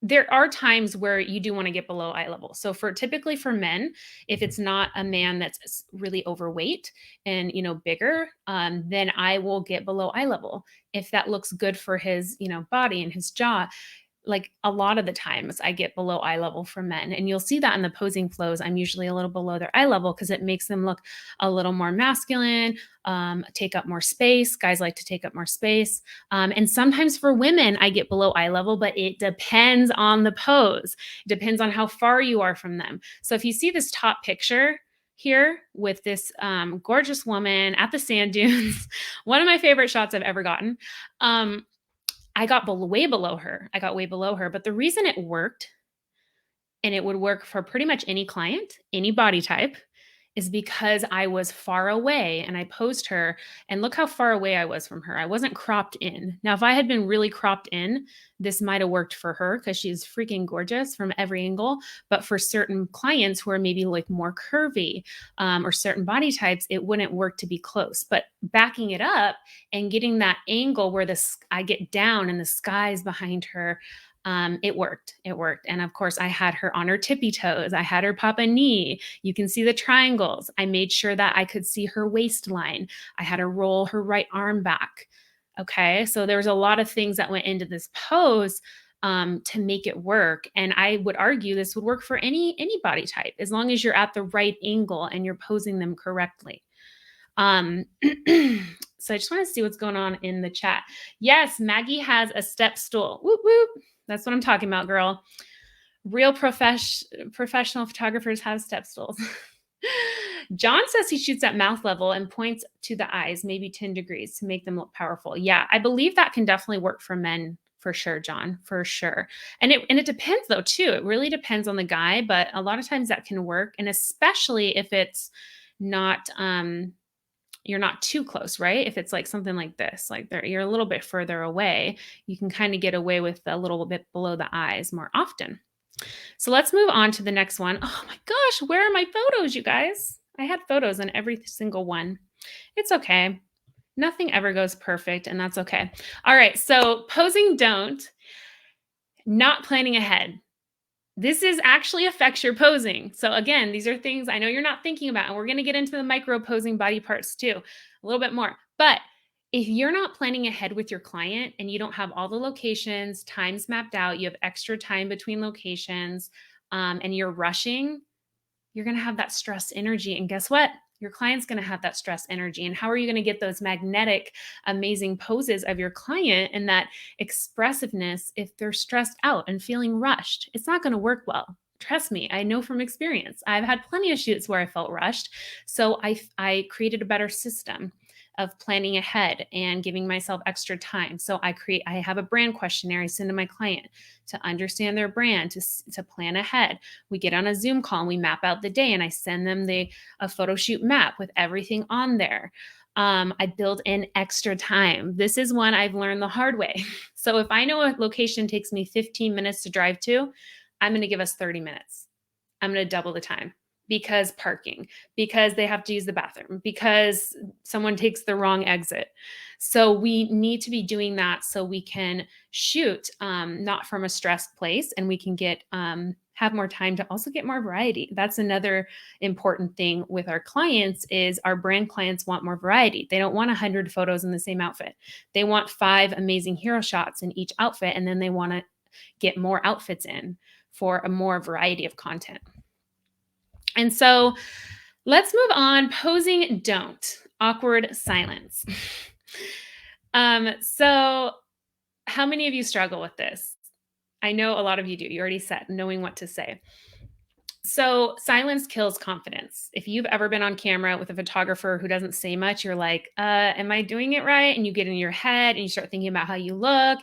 there are times where you do want to get below eye level. So typically for men, if it's not a man that's really overweight and, bigger, then I will get below eye level. If that looks good for his, body and his jaw, like a lot of the times I get below eye level for men. And you'll see that in the posing flows. I'm usually a little below their eye level because it makes them look a little more masculine, take up more space. Guys like to take up more space. And sometimes for women, I get below eye level, but it depends on the pose. It depends on how far you are from them. So if you see this top picture here with this gorgeous woman at the sand dunes, one of my favorite shots I've ever gotten. I got way below her. But the reason it worked, and it would work for pretty much any client, any body type, is because I was far away and I posed her. And look how far away I was from her. I wasn't cropped in. Now, if I had been really cropped in, this might have worked for her because she's freaking gorgeous from every angle. But for certain clients who are maybe like more curvy or certain body types, it wouldn't work to be close. But backing it up and getting that angle where I get down and the sky's behind her, it worked. And of course, I had her on her tippy toes. I had her pop a knee. You can see the triangles. I made sure that I could see her waistline. I had her roll her right arm back. Okay. So there was a lot of things that went into this pose to make it work. And I would argue this would work for any body type, as long as you're at the right angle and you're posing them correctly. So I just want to see what's going on in the chat. Yes, Maggie has a step stool. Whoop, whoop. That's what I'm talking about, girl. Real professional photographers have step stools. John says he shoots at mouth level and points to the eyes, maybe 10 degrees to make them look powerful. Yeah, I believe that can definitely work for men for sure, John, for sure. And it depends though, too. It really depends on the guy, but a lot of times that can work. And especially if it's not, you're not too close, right? If it's like something like this, like you're a little bit further away, you can kind of get away with a little bit below the eyes more often. So let's move on to the next one. Oh my gosh, where are my photos, you guys? I had photos on every single one. It's okay. Nothing ever goes perfect, and that's okay. All right, so posing don't, not planning ahead. This is actually affects your posing. So again, these are things I know you're not thinking about, and we're going to get into the micro posing body parts too, a little bit more. But if you're not planning ahead with your client and you don't have all the locations, times mapped out, you have extra time between locations, and you're rushing, you're going to have that stress energy. And guess what? Your client's going to have that stress energy. And how are you going to get those magnetic, amazing poses of your client and that expressiveness if they're stressed out and feeling rushed? It's not going to work well. Trust me, I know from experience. I've had plenty of shoots where I felt rushed. So I created a better system of planning ahead and giving myself extra time. So I have a brand questionnaire I send to my client to understand their brand, to plan ahead. We get on a Zoom call and we map out the day, and I send them a photo shoot map with everything on there. I build in extra time. This is one I've learned the hard way. So if I know a location takes me 15 minutes to drive to, I'm going to give us 30 minutes. I'm going to double the time because parking, because they have to use the bathroom, because someone takes the wrong exit. So we need to be doing that so we can shoot not from a stressed place, and we can get have more time to also get more variety. That's another important thing with our clients is our brand clients want more variety. They don't want 100 photos in the same outfit. They want 5 amazing hero shots in each outfit, and then they want to get more outfits in for a more variety of content. And so let's move on. Posing don't. Awkward silence. So how many of you struggle with this? I know a lot of you do. You already said knowing what to say. So silence kills confidence. If you've ever been on camera with a photographer who doesn't say much, you're like, am I doing it right? And you get in your head and you start thinking about how you look,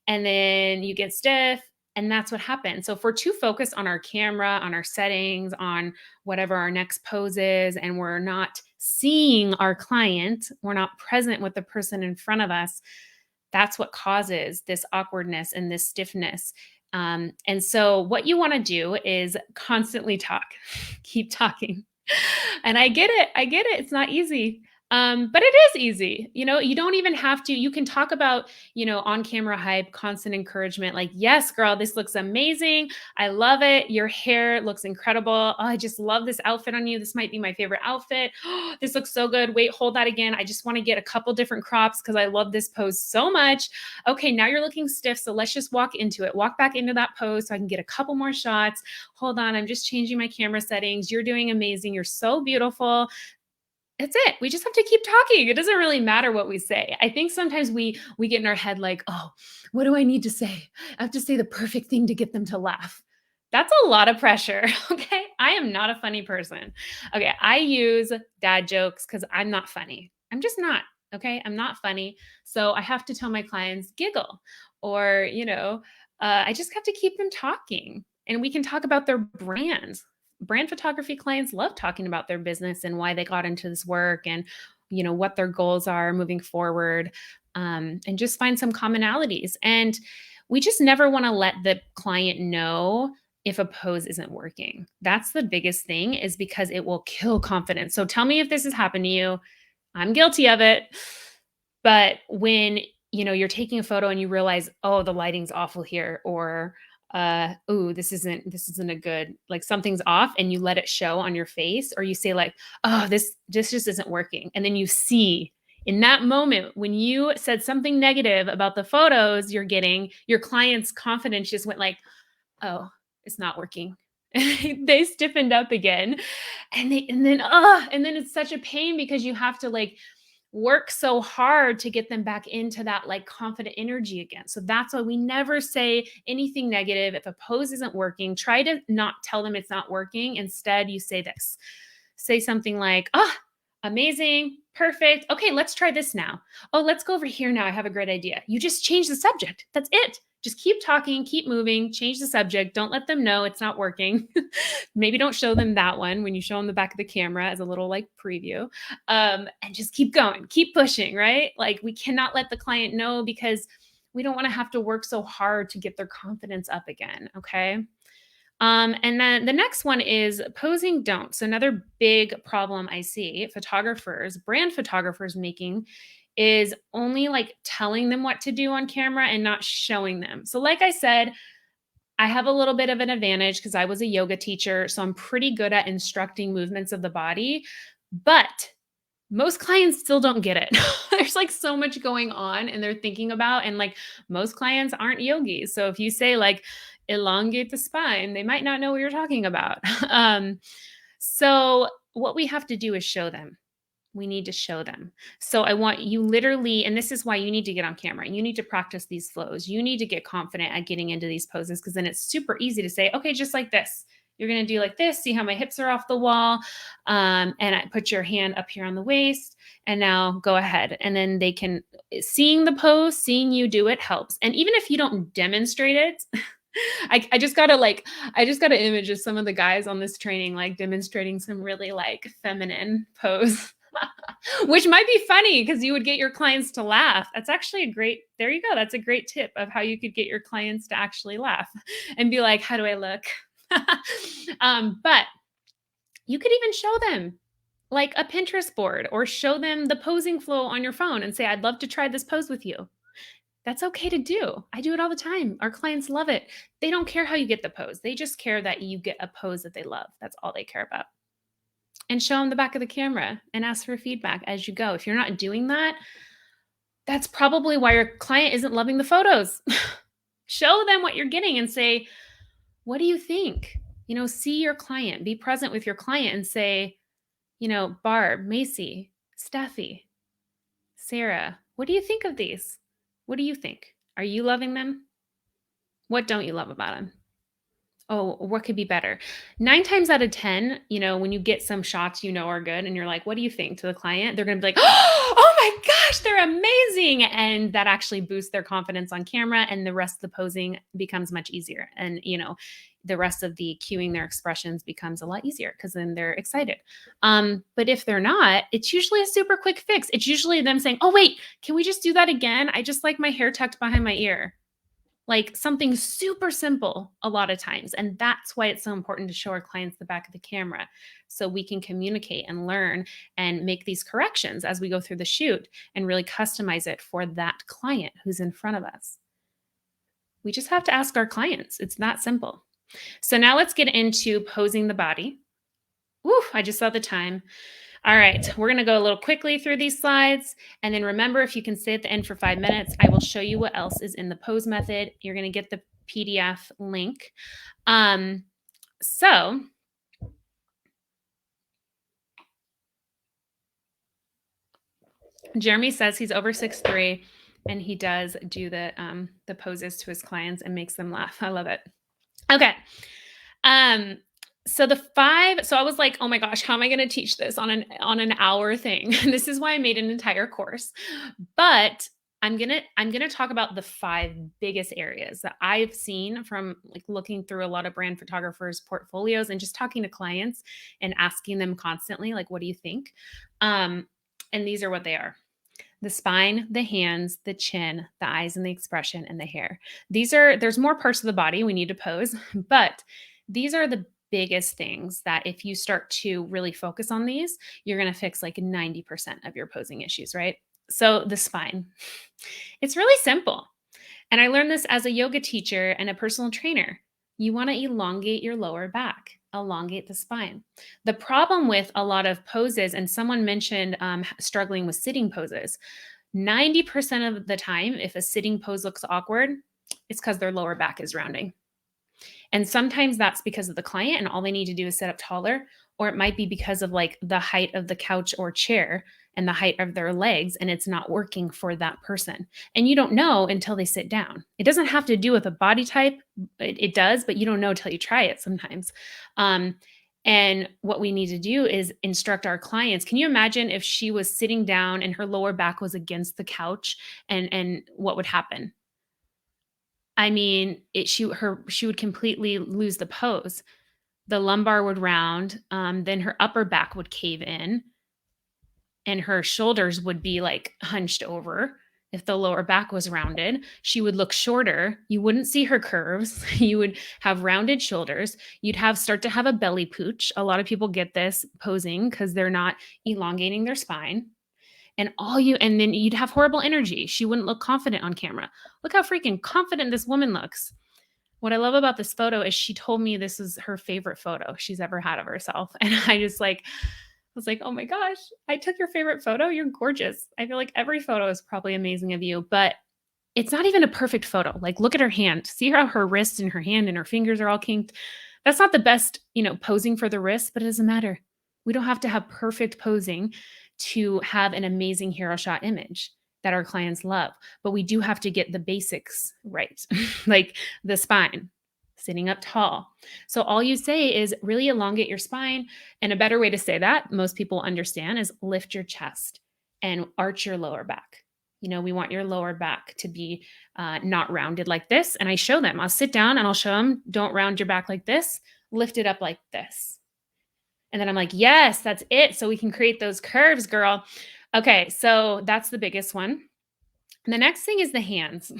and then you get stiff. And that's what happens. So if we're too focused on our camera, on our settings, on whatever our next pose is, and we're not seeing our client, we're not present with the person in front of us, that's what causes this awkwardness and this stiffness. And so what you want to do is constantly talk, keep talking. And I get it. I get it. It's not easy. But it is easy. You don't even have to. You can talk about, on camera hype, constant encouragement, like, yes, girl, this looks amazing. I love it. Your hair looks incredible. Oh, I just love this outfit on you. This might be my favorite outfit. Oh, this looks so good. Wait, hold that again. I just want to get a couple different crops because I love this pose so much. Okay, now you're looking stiff. So let's just walk into it. Walk back into that pose so I can get a couple more shots. Hold on. I'm just changing my camera settings. You're doing amazing. You're so beautiful. That's it. We just have to keep talking. It doesn't really matter what we say. I think sometimes we get in our head like, "Oh, what do I need to say? I have to say the perfect thing to get them to laugh." That's a lot of pressure, okay? I am not a funny person. Okay, I use dad jokes cuz I'm not funny. I'm just not, okay? I'm not funny. So I have to tell my clients giggle, or, I just have to keep them talking, and we can talk about their brands. Brand photography clients love talking about their business and why they got into this work, and what their goals are moving forward, and just find some commonalities. And we just never want to let the client know if a pose isn't working. That's the biggest thing, is because it will kill confidence. So tell me if this has happened to you. I'm guilty of it. But when, you're taking a photo and you realize, oh, the lighting's awful here, or ooh, this isn't a good, like, something's off, and you let it show on your face, or you say like, oh, this just isn't working. And then you see in that moment when you said something negative about the photos you're getting, your client's confidence just went like, oh, it's not working. They stiffened up again. And then it's such a pain because you have to like work so hard to get them back into that like confident energy again. So that's why we never say anything negative. If a pose isn't working, try to not tell them it's not working. Instead, you say this. Say something like, "Oh, amazing, perfect. Okay, let's try this now. Oh, let's go over here now. I have a great idea." You just change the subject. That's it. Just keep talking, keep moving, change the subject. Don't let them know it's not working. Maybe don't show them that one when you show them the back of the camera as a little like preview. And just keep going, keep pushing, right? Like, we cannot let the client know, because we don't want to have to work so hard to get their confidence up again. Okay. And then the next one is posing don't. So another big problem I see brand photographers making is only like telling them what to do on camera and not showing them. So, like I said, I have a little bit of an advantage because I was a yoga teacher. So, I'm pretty good at instructing movements of the body. But most clients still don't get it. There's like so much going on and they're thinking about, and like most clients aren't yogis. So if you say like elongate the spine, they might not know what you're talking about. So what we have to do is show them. We need to show them. So I want you literally, and this is why you need to get on camera. You need to practice these flows. You need to get confident at getting into these poses because then it's super easy to say, okay, just like this. You're going to do like this. See how my hips are off the wall. And I put your hand up here on the waist. And now go ahead. And then they can, seeing the pose, seeing you do it helps. And even if you don't demonstrate it, I just got an image of some of the guys on this training, like demonstrating some really like feminine pose. Which might be funny because you would get your clients to laugh. That's actually there you go. That's a great tip of how you could get your clients to actually laugh and be like, how do I look? But you could even show them like a Pinterest board or show them the posing flow on your phone and say, I'd love to try this pose with you. That's okay to do. I do it all the time. Our clients love it. They don't care how you get the pose. They just care that you get a pose that they love. That's all they care about. And show them the back of the camera and ask for feedback as you go. If you're not doing that, that's probably why your client isn't loving the photos. Show them what you're getting and say, what do you think? See your client, be present with your client and say, Barb, Macy, Steffi, Sarah, what do you think of these? What do you think? Are you loving them? What don't you love about them? Oh, what could be better? 9 times out of 10, when you get some shots are good and you're like, "What do you think?" to the client, they're gonna be like, "Oh my gosh, they're amazing." And that actually boosts their confidence on camera and the rest of the posing becomes much easier. And, the rest of the cueing their expressions becomes a lot easier because then they're excited. But if they're not, it's usually a super quick fix. It's usually them saying, "Oh, wait, can we just do that again? I just like my hair tucked behind my ear." Like something super simple a lot of times. And that's why it's so important to show our clients the back of the camera so we can communicate and learn and make these corrections as we go through the shoot and really customize it for that client who's in front of us. We just have to ask our clients. It's that simple. So now let's get into posing the body. Woo, I just saw the time. All right, we're going to go a little quickly through these slides. And then remember, if you can stay at the end for 5 minutes, I will show you what else is in the pose method. You're going to get the PDF link. So Jeremy says he's over 6'3", and he does do the poses to his clients and makes them laugh. I love it. Okay. So I was like, oh my gosh, how am I going to teach this on an hour thing? This is why I made an entire course. But I'm going to talk about the 5 biggest areas that I've seen from like looking through a lot of brand photographers' portfolios and just talking to clients and asking them constantly, like, what do you think? And these are what they are: the spine, the hands, the chin, the eyes and the expression, and the hair. There's more parts of the body we need to pose, but these are the biggest things that if you start to really focus on these, you're going to fix like 90% of your posing issues, right? So the spine, it's really simple. And I learned this as a yoga teacher and a personal trainer. You want to elongate your lower back, elongate the spine. The problem with a lot of poses, and someone mentioned struggling with sitting poses, 90% of the time, if a sitting pose looks awkward, it's because their lower back is rounding. And sometimes that's because of the client and all they need to do is sit up taller, or it might be because of like the height of the couch or chair and the height of their legs, and it's not working for that person. And you don't know until they sit down. It doesn't have to do with a body type. It does, but you don't know until you try it sometimes. And what we need to do is instruct our clients. Can you imagine if she was sitting down and her lower back was against the couch, and what would happen? I mean, she would completely lose the pose. The lumbar would round, then her upper back would cave in, and her shoulders would be like hunched over. If the lower back was rounded, she would look shorter. You wouldn't see her curves. You would have rounded shoulders. You'd start to have a belly pooch. A lot of people get this posing because they're not elongating their spine. And then you'd have horrible energy. She wouldn't look confident on camera. Look how freaking confident this woman looks. What I love about this photo is she told me this is her favorite photo she's ever had of herself. And I was like, oh my gosh, I took your favorite photo. You're gorgeous. I feel like every photo is probably amazing of you, but it's not even a perfect photo. Like, look at her hand. See how her wrist and her hand and her fingers are all kinked? That's not the best, posing for the wrist, but it doesn't matter. We don't have to have perfect posing to have an amazing hero shot image that our clients love. But we do have to get the basics right, like the spine, sitting up tall. So all you say is really elongate your spine. And a better way to say that, most people understand, is lift your chest and arch your lower back. We want your lower back to be not rounded like this. And I show them, I'll sit down and I'll show them, don't round your back like this, lift it up like this. And then I'm like, yes, that's it. So we can create those curves, girl. Okay, so that's the biggest one. And the next thing is the hands.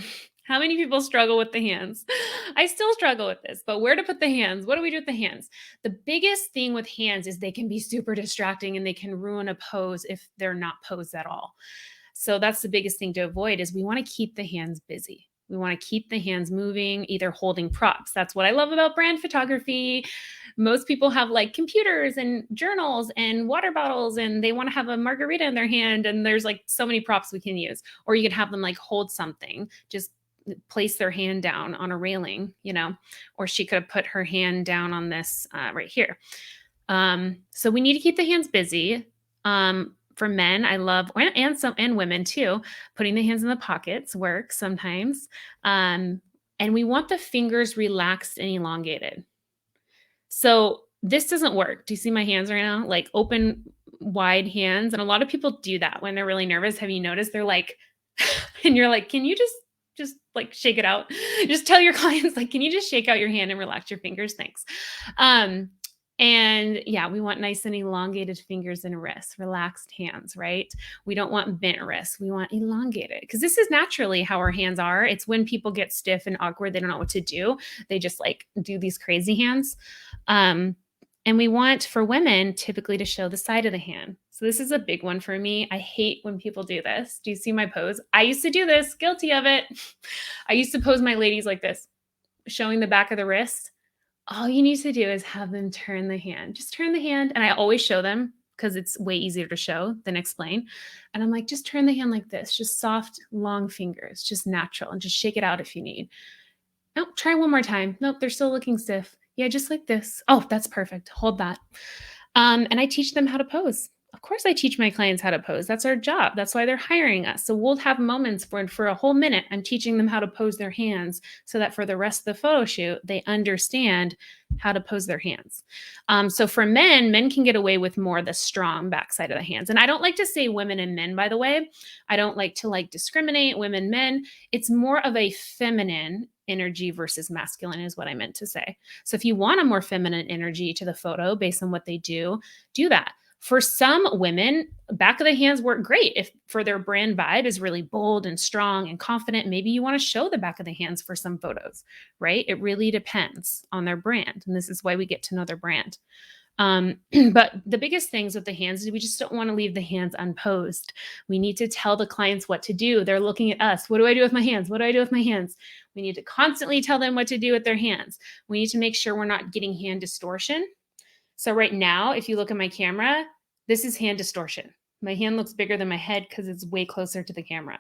How many people struggle with the hands? I still struggle with this, but where to put the hands? What do we do with the hands? The biggest thing with hands is they can be super distracting and they can ruin a pose if they're not posed at all. So that's the biggest thing to avoid is we want to keep the hands busy. We want to keep the hands moving, either holding props. That's what I love about brand photography. Most people have like computers and journals and water bottles, and they want to have a margarita in their hand. And there's like so many props we can use. Or you could have them like hold something, just place their hand down on a railing, or she could have put her hand down on this right here. So we need to keep the hands busy. For men, I love, and women too, putting the hands in the pockets works sometimes. And we want the fingers relaxed and elongated. So this doesn't work. Do you see my hands right now? Like open, wide hands. And a lot of people do that when they're really nervous. Have you noticed? They're like, and you're like, can you just like shake it out? Just tell your clients, like, can you just shake out your hand and relax your fingers? Thanks. And yeah, we want nice and elongated fingers and wrists, relaxed hands, right? We don't want bent wrists. We want elongated because this is naturally how our hands are. It's when people get stiff and awkward, they don't know what to do. They just like do these crazy hands. And we want for women typically to show the side of the hand. So this is a big one for me. I hate when people do this. Do you see my pose? I used to do this, guilty of it. I used to pose my ladies like this, showing the back of the wrist. All you need to do is have them turn the hand. Just turn the hand. And I always show them because it's way easier to show than explain. And I'm like, just turn the hand like this, just soft, long fingers, just natural, and just shake it out if you need. Nope, try one more time. Nope, they're still looking stiff. Yeah, just like this. Oh, that's perfect. Hold that. And I teach them how to pose. Of course, I teach my clients how to pose. That's our job. That's why they're hiring us. So we'll have moments for a whole minute. I'm teaching them how to pose their hands so that for the rest of the photo shoot, they understand how to pose their hands. So for men can get away with more the strong backside of the hands. And I don't like to say women and men, by the way. I don't like to discriminate women, men. It's more of a feminine energy versus masculine is what I meant to say. So if you want a more feminine energy to the photo based on what they do that. For some women, back of the hands work great. If for their brand vibe is really bold and strong and confident, maybe you want to show the back of the hands for some photos, right? It really depends on their brand. And this is why we get to know their brand. But the biggest things with the hands is we just don't want to leave the hands unposed. We need to tell the clients what to do. They're looking at us. What do I do with my hands? What do I do with my hands? We need to constantly tell them what to do with their hands. We need to make sure we're not getting hand distortion. So right now, if you look at my camera, this is hand distortion. My hand looks bigger than my head because it's way closer to the camera.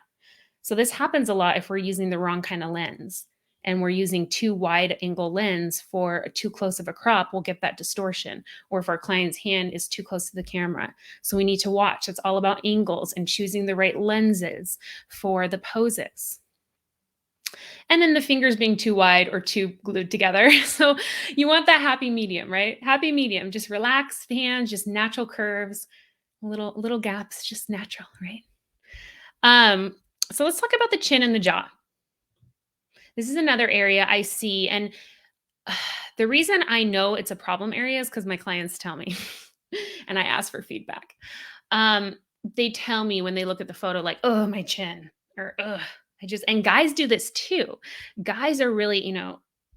So this happens a lot if we're using the wrong kind of lens and we're using too wide angle lens for too close of a crop, we'll get that distortion. Or if our client's hand is too close to the camera. So we need to watch. It's all about angles and choosing the right lenses for the poses. And then the fingers being too wide or too glued together. So you want that happy medium, right? Happy medium, just relaxed hands, just natural curves, little gaps, just natural, right? So let's talk about the chin and the jaw. This is another area I see. And the reason I know it's a problem area is because my clients tell me and I ask for feedback. They tell me when they look at the photo, like, oh, my chin, or and guys do this too. Guys are really,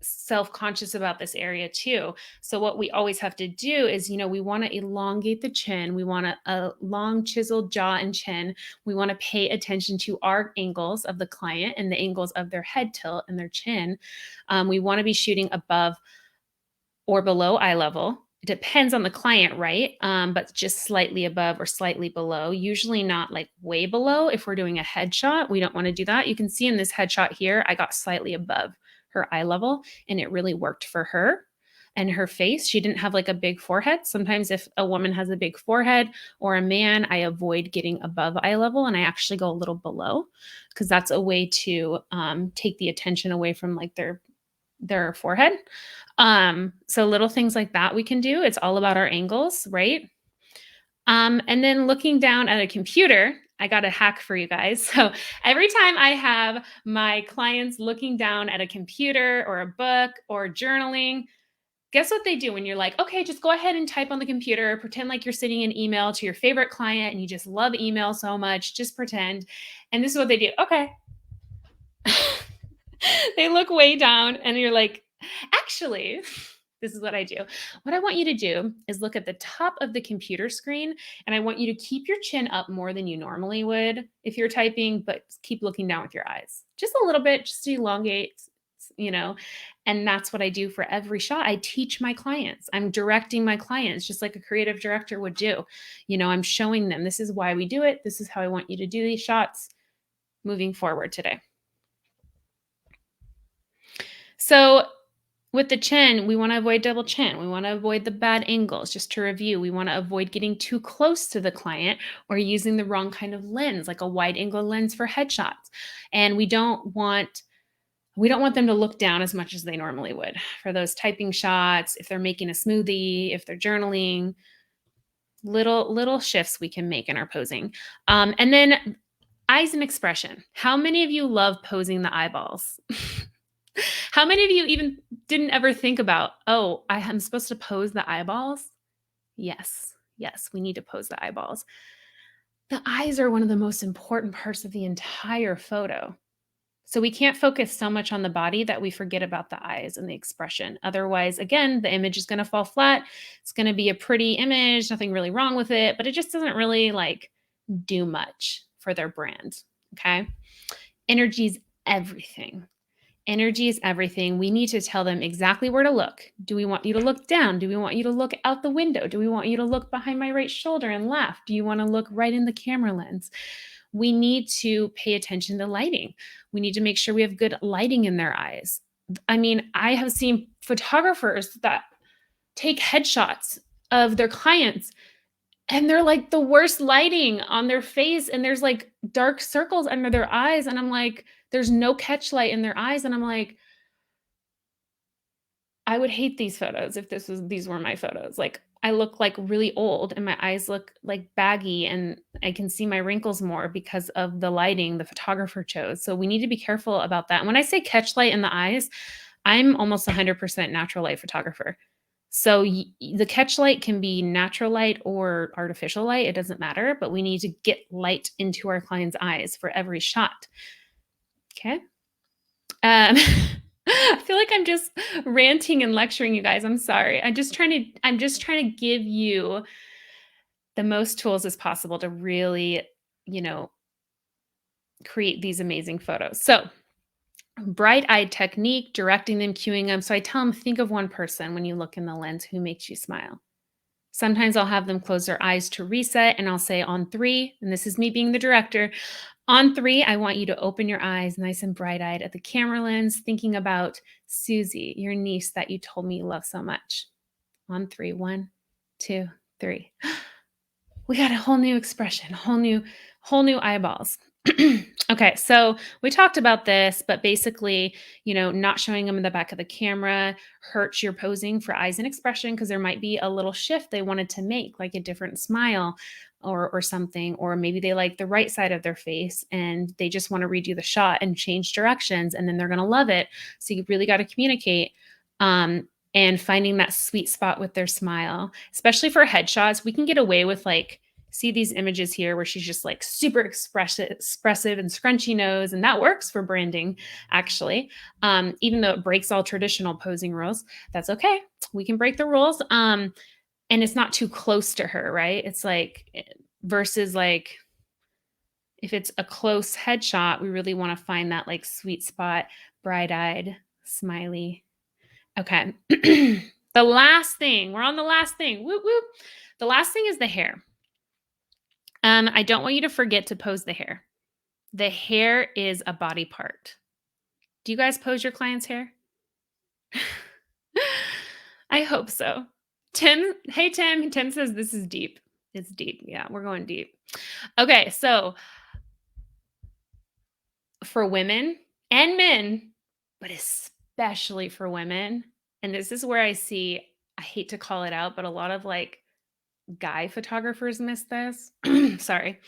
self-conscious about this area too. So what we always have to do is, we want to elongate the chin. We want a long chiseled jaw and chin. We want to pay attention to our angles of the client and the angles of their head tilt and their chin. We want to be shooting above or below eye level. It depends on the client, right? But just slightly above or slightly below, usually not like way below. If we're doing a headshot, we don't want to do that. You can see in this headshot here, I got slightly above her eye level and it really worked for her and her face. She didn't have like a big forehead. Sometimes if a woman has a big forehead or a man, I avoid getting above eye level and I actually go a little below because that's a way to take the attention away from like their forehead. So little things like that we can do. It's all about our angles, right? And then looking down at a computer, I got a hack for you guys. So every time I have my clients looking down at a computer or a book or journaling, guess what they do when you're like, okay, just go ahead and type on the computer, pretend like you're sending an email to your favorite client and you just love email so much, just pretend. And this is what they do. Okay. They look way down and you're like, actually, this is what I do. What I want you to do is look at the top of the computer screen and I want you to keep your chin up more than you normally would if you're typing, but keep looking down with your eyes. Just a little bit, just to elongate, you know. And that's what I do for every shot. I teach my clients. I'm directing my clients just like a creative director would do. I'm showing them this is why we do it. This is how I want you to do these shots moving forward today. So with the chin, we want to avoid double chin. We want to avoid the bad angles. Just to review, we want to avoid getting too close to the client or using the wrong kind of lens, like a wide angle lens for headshots. And we don't want them to look down as much as they normally would for those typing shots. If they're making a smoothie, if they're journaling, little shifts we can make in our posing. And then eyes and expression. How many of you love posing the eyeballs? How many of you even didn't ever think about, oh, I am supposed to pose the eyeballs? Yes, we need to pose the eyeballs. The eyes are one of the most important parts of the entire photo. So we can't focus so much on the body that we forget about the eyes and the expression. Otherwise, again, the image is going to fall flat. It's going to be a pretty image, nothing really wrong with it, but it just doesn't really do much for their brand. Okay. Energy is everything. Energy is everything. We need to tell them exactly where to look. Do we want you to look down? Do we want you to look out the window? Do we want you to look behind my right shoulder and laugh? Do you want to look right in the camera lens? We need to pay attention to lighting. We need to make sure we have good lighting in their eyes. I mean, I have seen photographers that take headshots of their clients and they're like the worst lighting on their face and there's like dark circles under their eyes. And I'm like, there's no catch light in their eyes. And I'm like, I would hate these photos if these were my photos. Like I look like really old and my eyes look like baggy and I can see my wrinkles more because of the lighting the photographer chose. So we need to be careful about that. And when I say catch light in the eyes, I'm almost 100% natural light photographer. So the catch light can be natural light or artificial light. It doesn't matter, but we need to get light into our client's eyes for every shot. Okay. I feel like I'm just ranting and lecturing you guys. I'm sorry. I'm just trying to give you the most tools as possible to really, create these amazing photos. So, bright-eyed technique, directing them, cueing them. So I tell them, think of one person when you look in the lens who makes you smile. Sometimes I'll have them close their eyes to reset and I'll say on 3, and this is me being the director, on 3, I want you to open your eyes nice and bright-eyed at the camera lens, thinking about Susie, your niece that you told me you love so much. On 3, 1, 2, 3. We got a whole new expression, whole new eyeballs. Okay, so we talked about this, but basically, not showing them in the back of the camera hurts your posing for eyes and expression because there might be a little shift they wanted to make, like a different smile or something, or maybe they like the right side of their face and they just want to redo the shot and change directions and then they're going to love it. So you really got to communicate and finding that sweet spot with their smile, especially for headshots. We can get away with see these images here where she's just like super expressive and scrunchy nose, and that works for branding, actually. Even though it breaks all traditional posing rules, that's okay. We can break the rules. And it's not too close to her, right? It's like versus like if it's a close headshot, we really want to find that like sweet spot, bright-eyed, smiley. Okay. The last thing, we're on the last thing. Whoop, whoop. The last thing is the hair. I don't want you to forget to pose the hair. The hair is a body part. Do you guys pose your clients' hair? I hope so. Tim, hey Tim. Tim says this is deep. It's deep. Yeah, we're going deep. Okay, so for women and men, but especially for women, and this is where I hate to call it out, but a lot of like guy photographers miss this. Sorry.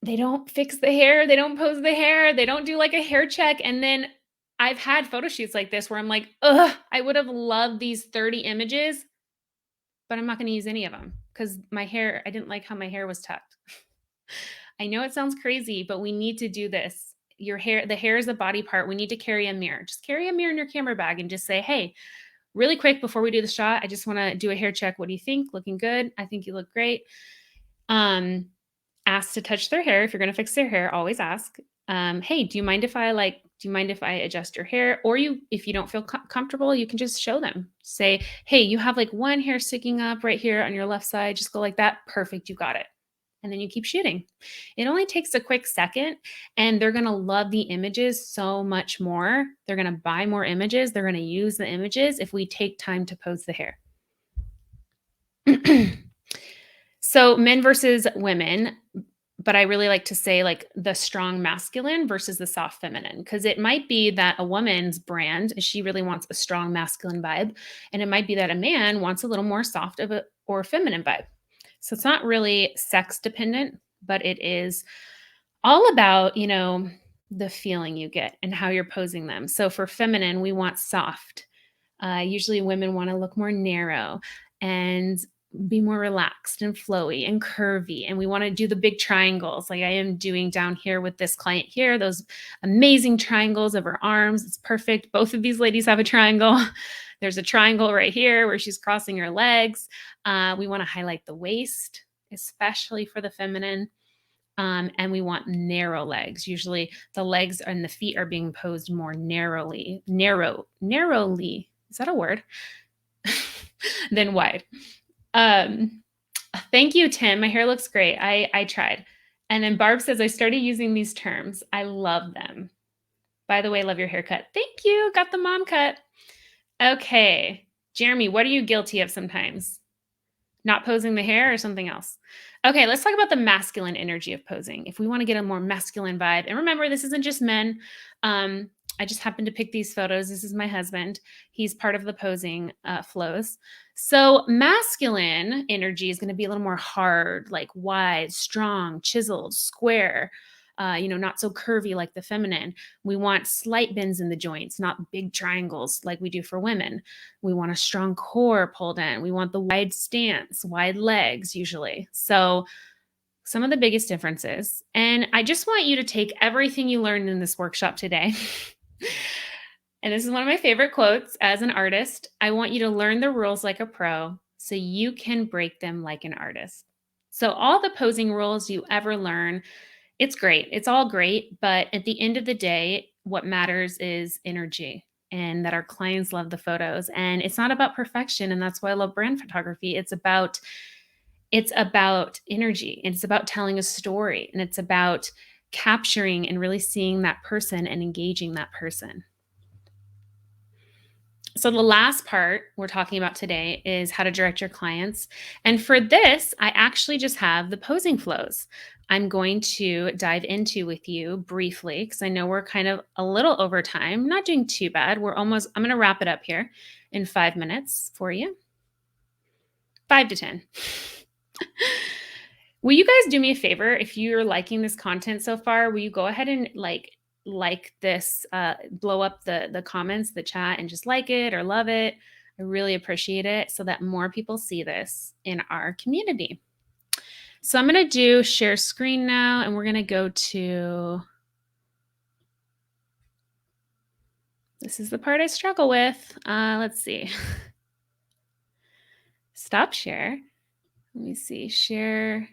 They don't fix the hair, they don't pose the hair, they don't do like a hair check. And then I've had photo shoots like this where I'm like, ugh, I would have loved these 30 images, but I'm not going to use any of them because I didn't like how my hair was tucked. I know it sounds crazy, but we need to do this. The hair is a body part. We need to carry a mirror. Just carry a mirror in your camera bag and just say, hey, really quick before we do the shot, I just want to do a hair check. What do you think? Looking good. I think you look great. Ask to touch their hair. If you're going to fix their hair, always ask, hey, do you mind if I adjust your hair? Or if you don't feel comfortable, you can just show them. Say, hey, you have like one hair sticking up right here on your left side. Just go like that. Perfect. You got it. And then you keep shooting. It only takes a quick second, and they're going to love the images so much more. They're going to buy more images. They're going to use the images if we take time to pose the hair. So men versus women, but I really like to say like the strong masculine versus the soft feminine, because it might be that a woman's brand, she really wants a strong masculine vibe. And it might be that a man wants a little more soft or feminine vibe. So it's not really sex dependent, but it is all about, the feeling you get and how you're posing them. So for feminine, we want soft. Usually women want to look more narrow and be more relaxed and flowy and curvy. And we want to do the big triangles like I am doing down here with this client here, those amazing triangles of her arms. It's perfect. Both of these ladies have a triangle. There's a triangle right here where she's crossing her legs. We want to highlight the waist, especially for the feminine. And we want narrow legs. Usually the legs and the feet are being posed more narrowly. Is that a word? Than wide. Thank you, Tim. My hair looks great. I tried. And then Barb says, I started using these terms. I love them. By the way, love your haircut. Thank you. Got the mom cut. Okay. Jeremy, what are you guilty of sometimes? Not posing the hair or something else? Okay, let's talk about the masculine energy of posing. If we want to get a more masculine vibe, and remember, this isn't just men. I just happened to pick these photos. This is my husband. He's part of the posing flows. So masculine energy is going to be a little more hard, like wide, strong, chiseled, square, not so curvy like the feminine. We want slight bends in the joints, not big triangles like we do for women. We want a strong core pulled in. We want the wide stance, wide legs usually. So some of the biggest differences. And I just want you to take everything you learned in this workshop today. And this is one of my favorite quotes as an artist. I want you to learn the rules like a pro so you can break them like an artist. So all the posing rules you ever learn, it's great. It's all great. But at the end of the day, what matters is energy and that our clients love the photos. And it's not about perfection. And that's why I love brand photography. It's about energy, and it's about telling a story, and it's about capturing and really seeing that person and engaging that person. So the last part we're talking about today is how to direct your clients. And for this, I actually just have the posing flows I'm going to dive into with you briefly, because I know we're kind of a little over time, not doing too bad. I'm going to wrap it up here in 5 minutes for you. 5 to 10. Will you guys do me a favor? If you're liking this content so far, will you go ahead and like this, blow up the comments, the chat, and just like it or love it? I really appreciate it so that more people see this in our community. So I'm going to do share screen now, and we're going to go to, this is the part I struggle with. Let's see. Stop share. Let me see, share.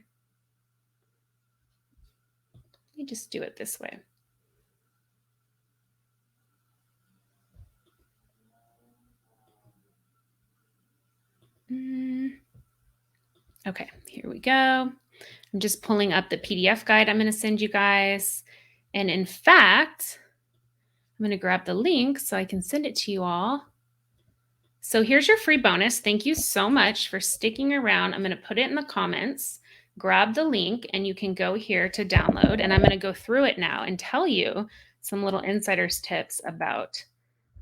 Let me just do it this way. Okay, here we go. I'm just pulling up the PDF guide I'm going to send you guys. And in fact, I'm going to grab the link so I can send it to you all. So here's your free bonus. Thank you so much for sticking around. I'm going to put it in the comments. Grab the link and you can go here to download. And I'm going to go through it now and tell you some little insider's tips about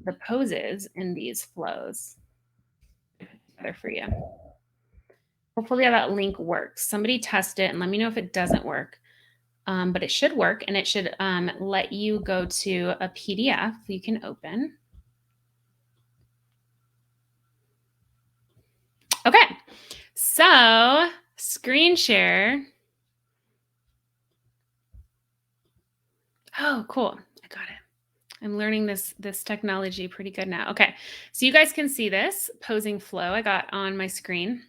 the poses in these flows. They're for you. Hopefully that link works. Somebody test it and let me know if it doesn't work. But it should work, and it should let you go to a PDF you can open. Okay, so screen share. Oh, cool. I got it. I'm learning this technology pretty good now. Okay, so you guys can see this posing flow I got on my screen.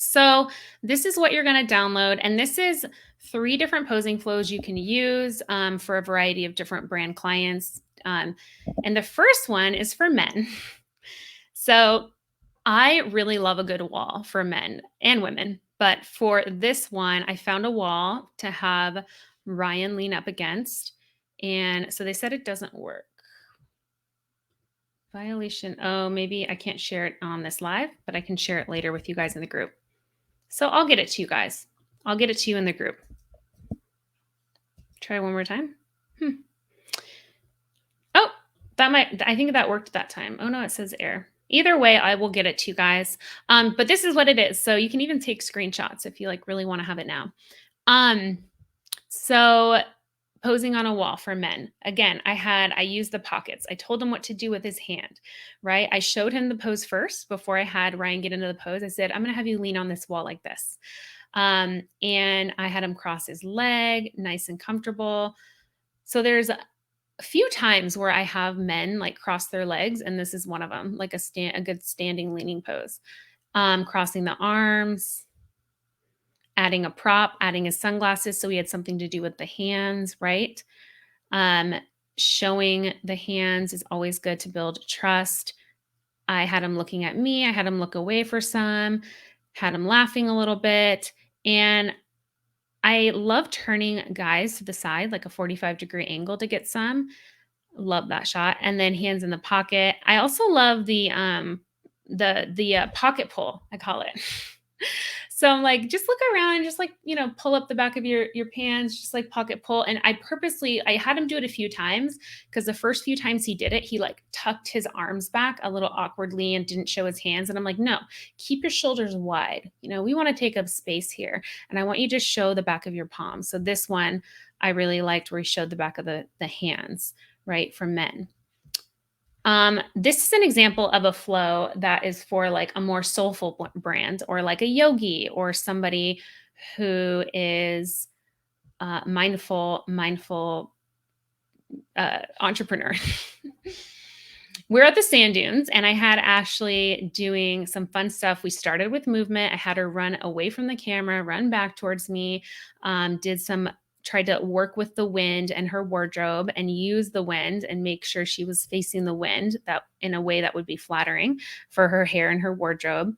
So this is what you're going to download, and this is 3 different posing flows you can use for a variety of different brand clients. And the first one is for men. So I really love a good wall for men and women, but for this one, I found a wall to have Ryan lean up against. And so they said it doesn't work. Violation. Oh, maybe I can't share it on this live, but I can share it later with you guys in the group. So I'll get it to you guys. I'll get it to you in the group. Try one more time. Oh, I think that worked that time. Oh no, it says error. Either way, I will get it to you guys. But this is what it is. So you can even take screenshots if you really want to have it now. So posing on a wall for men. Again, I used the pockets. I told him what to do with his hand, right? I showed him the pose first before I had Ryan get into the pose. I said, I'm going to have you lean on this wall like this. And I had him cross his leg, nice and comfortable. So there's a few times where I have men cross their legs, and this is one of them, like a good standing leaning pose. Crossing the arms, adding a prop, adding his sunglasses so he had something to do with the hands, right? Showing the hands is always good to build trust. I had him looking at me. I had him look away for some, had him laughing a little bit. And I love turning guys to the side, like a 45-degree angle to get some. Love that shot. And then hands in the pocket. I also love the pocket pull, I call it. So I'm like, just look around, just pull up the back of your pants, just pocket pull. And I had him do it a few times because the first few times he did it, he tucked his arms back a little awkwardly and didn't show his hands. And I'm like, no, keep your shoulders wide. We want to take up space here. And I want you to show the back of your palms. So this one I really liked where he showed the back of the hands, right, for men. This is an example of a flow that is for a more soulful brand, or a yogi, or somebody who is mindful entrepreneur. We're at the sand dunes, and I had Ashley doing some fun stuff. We started with movement. I had her run away from the camera, run back towards me, tried to work with the wind and her wardrobe and use the wind and make sure she was facing the wind that in a way that would be flattering for her hair and her wardrobe.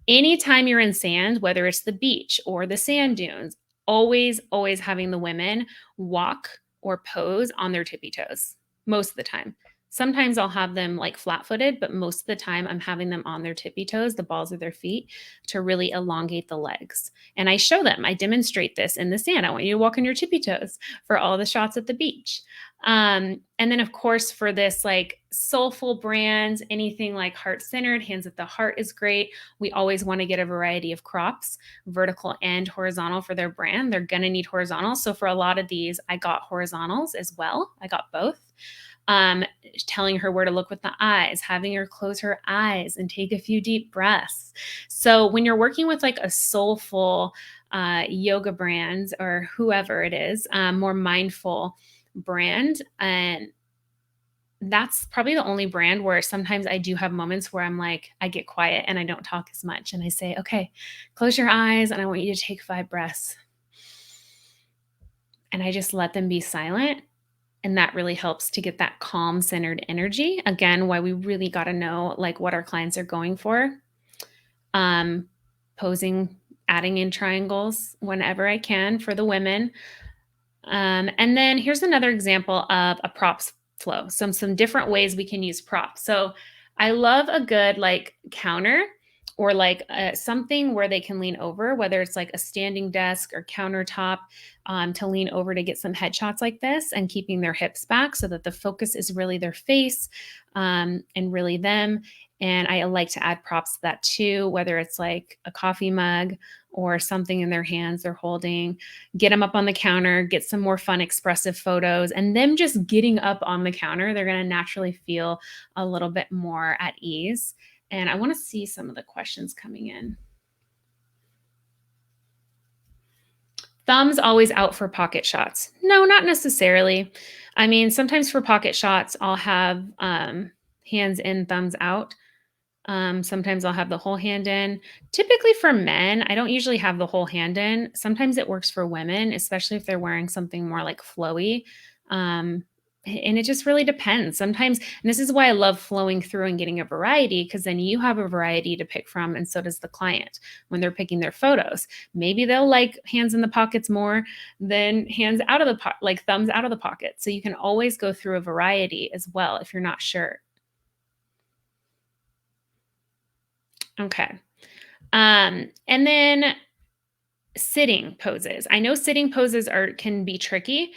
Anytime you're in sand, whether it's the beach or the sand dunes, always having the women walk or pose on their tippy toes most of the time. Sometimes I'll have them flat-footed, but most of the time I'm having them on their tippy toes, the balls of their feet, to really elongate the legs. And I show them, I demonstrate this in the sand. I want you to walk on your tippy toes for all the shots at the beach. And then of course, for this soulful brand, anything heart-centered, hands at the heart is great. We always want to get a variety of crops, vertical and horizontal for their brand. They're going to need horizontal. So for a lot of these, I got horizontals as well. I got both. Telling her where to look with the eyes, having her close her eyes and take a few deep breaths. So when you're working with a soulful yoga brands or whoever it is, more mindful brand. And that's probably the only brand where sometimes I do have moments where I'm like, I get quiet and I don't talk as much. And I say, okay, close your eyes and I want you to take 5 breaths. And I just let them be silent. And that really helps to get that calm centered energy. Again, why we really got to know like what our clients are going for. Um, Posing, adding in triangles whenever I can for the women. And then here's another example of a props flow. Some different ways we can use props. So I love a good like counter or like something where they can lean over, whether it's like a standing desk or countertop, to lean over to get some headshots like this and keeping their hips back so that the focus is really their face, and really them. And I like to add props to that too, whether it's like a coffee mug or something in their hands they're holding. Get them up on the counter, get some more fun, expressive photos. And them just getting up on the counter, they're going to naturally feel a little bit more at ease. And I want to see some of the questions coming in. Thumbs always out for pocket shots? No, not necessarily. I mean, sometimes for pocket shots, I'll have hands in, thumbs out. Sometimes I'll have the whole hand in. Typically for men, I don't usually have the whole hand in. Sometimes it works for women, especially if they're wearing something more like flowy. Um, and it just really depends. Sometimes, and this is why I love flowing through and getting a variety, because then you have a variety to pick from, and so does the client when they're picking their photos. Maybe they'll like hands in the pockets more than hands out of the like thumbs out of the pocket. So you can always go through a variety as well if you're not sure. Okay. And then sitting poses. I know sitting poses can be tricky.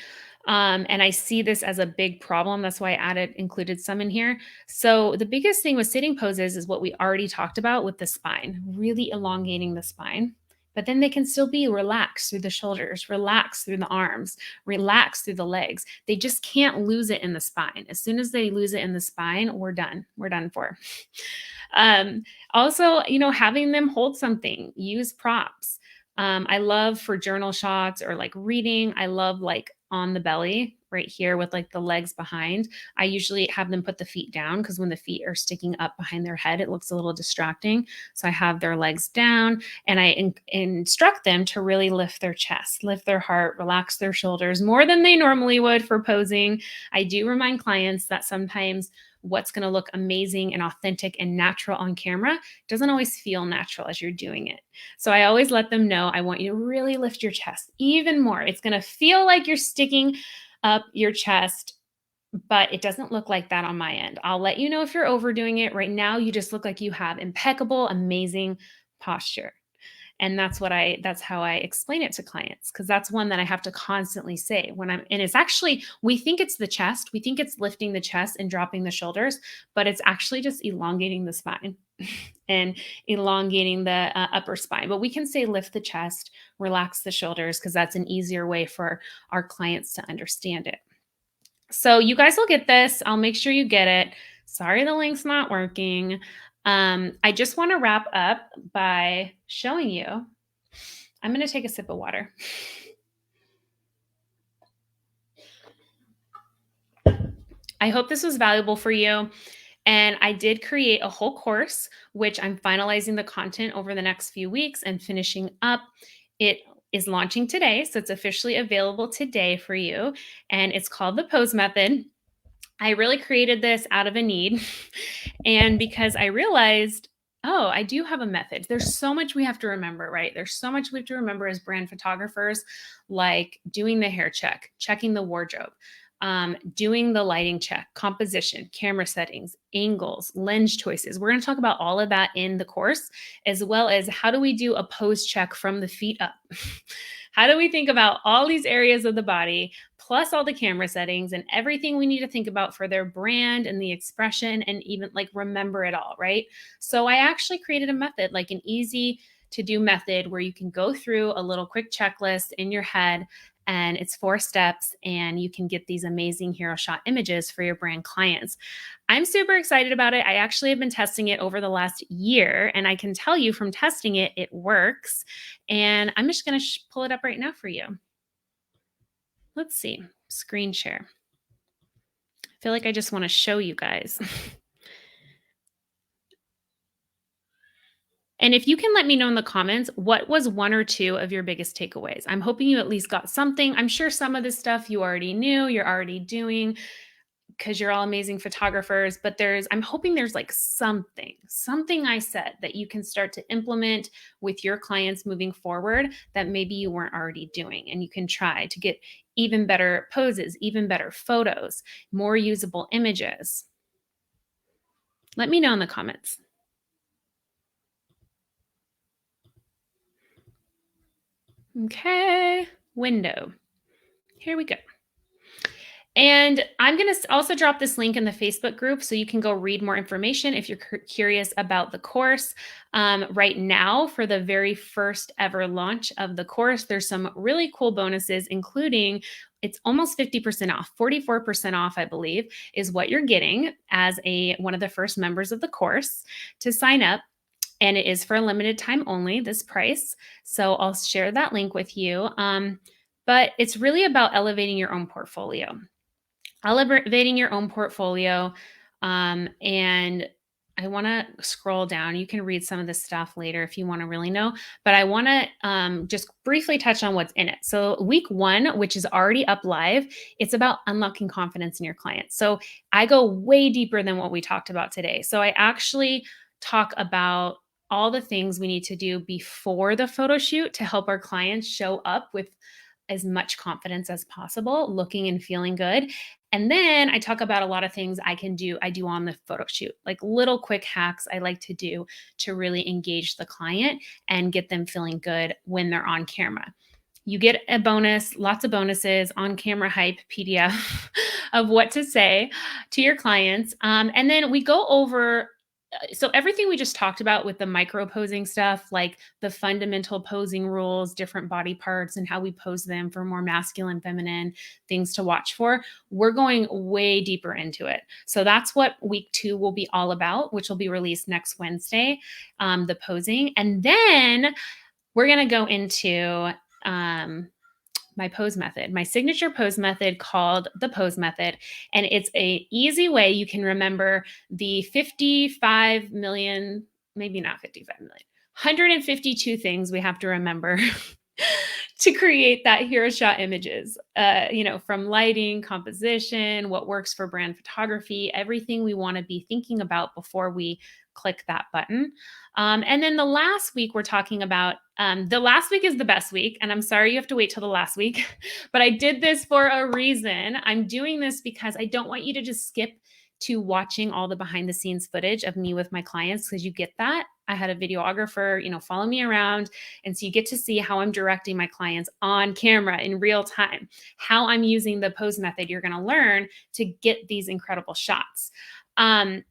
And I see this as a big problem. That's why I included some in here. So the biggest thing with sitting poses is what we already talked about with the spine, really elongating the spine. But then they can still be relaxed through the shoulders, relaxed through the arms, relaxed through the legs. They just can't lose it in the spine. As soon as they lose it in the spine, we're done. We're done for. Um, Also, having them hold something, use props. I love for journal shots or like reading. I love like on the belly right here with like the legs behind. I usually have them put the feet down because when the feet are sticking up behind their head, it looks a little distracting. So I have their legs down and I instruct them to really lift their chest, lift their heart, relax their shoulders more than they normally would for posing. I do remind clients that sometimes what's going to look amazing and authentic and natural on camera doesn't always feel natural as you're doing it. So I always let them know, I want you to really lift your chest even more. It's going to feel like you're sticking up your chest, but it doesn't look like that on my end. I'll let you know if you're overdoing it. Right now, you just look like you have impeccable, amazing posture. And that's how I explain it to clients, because that's one that I have to constantly say and it's actually, we think it's the chest, we think it's lifting the chest and dropping the shoulders, but it's actually just elongating the spine and elongating the upper spine. But we can say lift the chest, relax the shoulders, because that's an easier way for our clients to understand it. So you guys will get this. I'll make sure you get it. Sorry, the link's not working. I just want to wrap up by showing you. I'm going to take a sip of water. I hope this was valuable for you. And I did create a whole course, which I'm finalizing the content over the next few weeks and finishing up. It is launching today, so it's officially available today for you. And it's called the Pose Method. I really created this out of a need. And because I realized, oh, I do have a method. There's so much we have to remember, right? There's so much we have to remember as brand photographers, like doing the hair check, checking the wardrobe, doing the lighting check, composition, camera settings, angles, lens choices. We're going to talk about all of that in the course, as well as how do we do a pose check from the feet up? How do we think about all these areas of the body, plus all the camera settings and everything we need to think about for their brand and the expression, and even like remember it all, right? So I actually created a method, like an easy to do method where you can go through a little quick checklist in your head and it's 4 steps, and you can get these amazing hero shot images for your brand clients. I'm super excited about it. I actually have been testing it over the last year, and I can tell you from testing it, it works. And I'm just going to pull it up right now for you. Let's see, screen share. I feel like I just want to show you guys. And if you can let me know in the comments, what was 1 or 2 of your biggest takeaways? I'm hoping you at least got something. I'm sure some of this stuff you already knew, you're already doing because you're all amazing photographers, but I'm hoping there's like something I said that you can start to implement with your clients moving forward that maybe you weren't already doing, and you can try to get even better poses, even better photos, more usable images. Let me know in the comments. Okay, window. Here we go. And I'm going to also drop this link in the Facebook group so you can go read more information if you're curious about the course. Right now, for the very first ever launch of the course, there's some really cool bonuses, including it's almost 50% off, 44% off, I believe, is what you're getting as one of the first members of the course to sign up. And it is for a limited time only, this price. So I'll share that link with you. But it's really about elevating your own portfolio. Elevating your own portfolio. And I want to scroll down. You can read some of this stuff later if you want to really know, but I want to just briefly touch on what's in it. So week 1, which is already up live, it's about unlocking confidence in your clients. So I go way deeper than what we talked about today. So I actually talk about all the things we need to do before the photo shoot to help our clients show up with as much confidence as possible, looking and feeling good. And then I talk about a lot of things I do on the photo shoot, like little quick hacks I like to do to really engage the client and get them feeling good when they're on camera. You get a bonus, lots of bonuses, on camera hype PDF of what to say to your clients. And then we go over so everything we just talked about with the micro posing stuff, like the fundamental posing rules, different body parts and how we pose them for more masculine, feminine things to watch for, we're going way deeper into it. So that's what week 2 will be all about, which will be released next Wednesday, the posing. And then we're going to go into my pose method, my signature pose method called the pose method. And it's a easy way you can remember the 55 million, maybe not 55 million, 152 things we have to remember to create that hero shot images, from lighting, composition, what works for brand photography, everything we want to be thinking about before we click that button. And then the last week we're talking about, the last week is the best week. And I'm sorry you have to wait till the last week, but I did this for a reason. I'm doing this because I don't want you to just skip to watching all the behind the scenes footage of me with my clients, because you get that. I had a videographer, follow me around. And so you get to see how I'm directing my clients on camera in real time, how I'm using the pose method. You're going to learn to get these incredible shots. And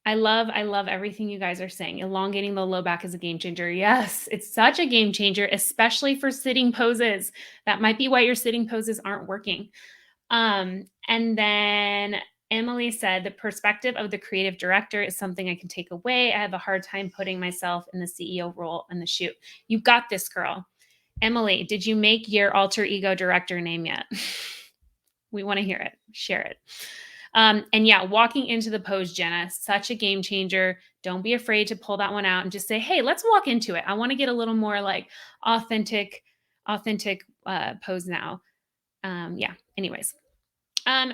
I love everything you guys are saying. Elongating the low back is a game changer. Yes, it's such a game changer, especially for sitting poses. That might be why your sitting poses aren't working. And then Emily said, the perspective of the creative director is something I can take away. I have a hard time putting myself in the CEO role in the shoot. You got this, girl. Emily, did you make your alter ego director name yet? We want to hear it. Share it. And yeah, walking into the pose, Jenna, such a game changer. Don't be afraid to pull that one out and just say, hey, let's walk into it. I want to get a little more like authentic pose now. Anyways.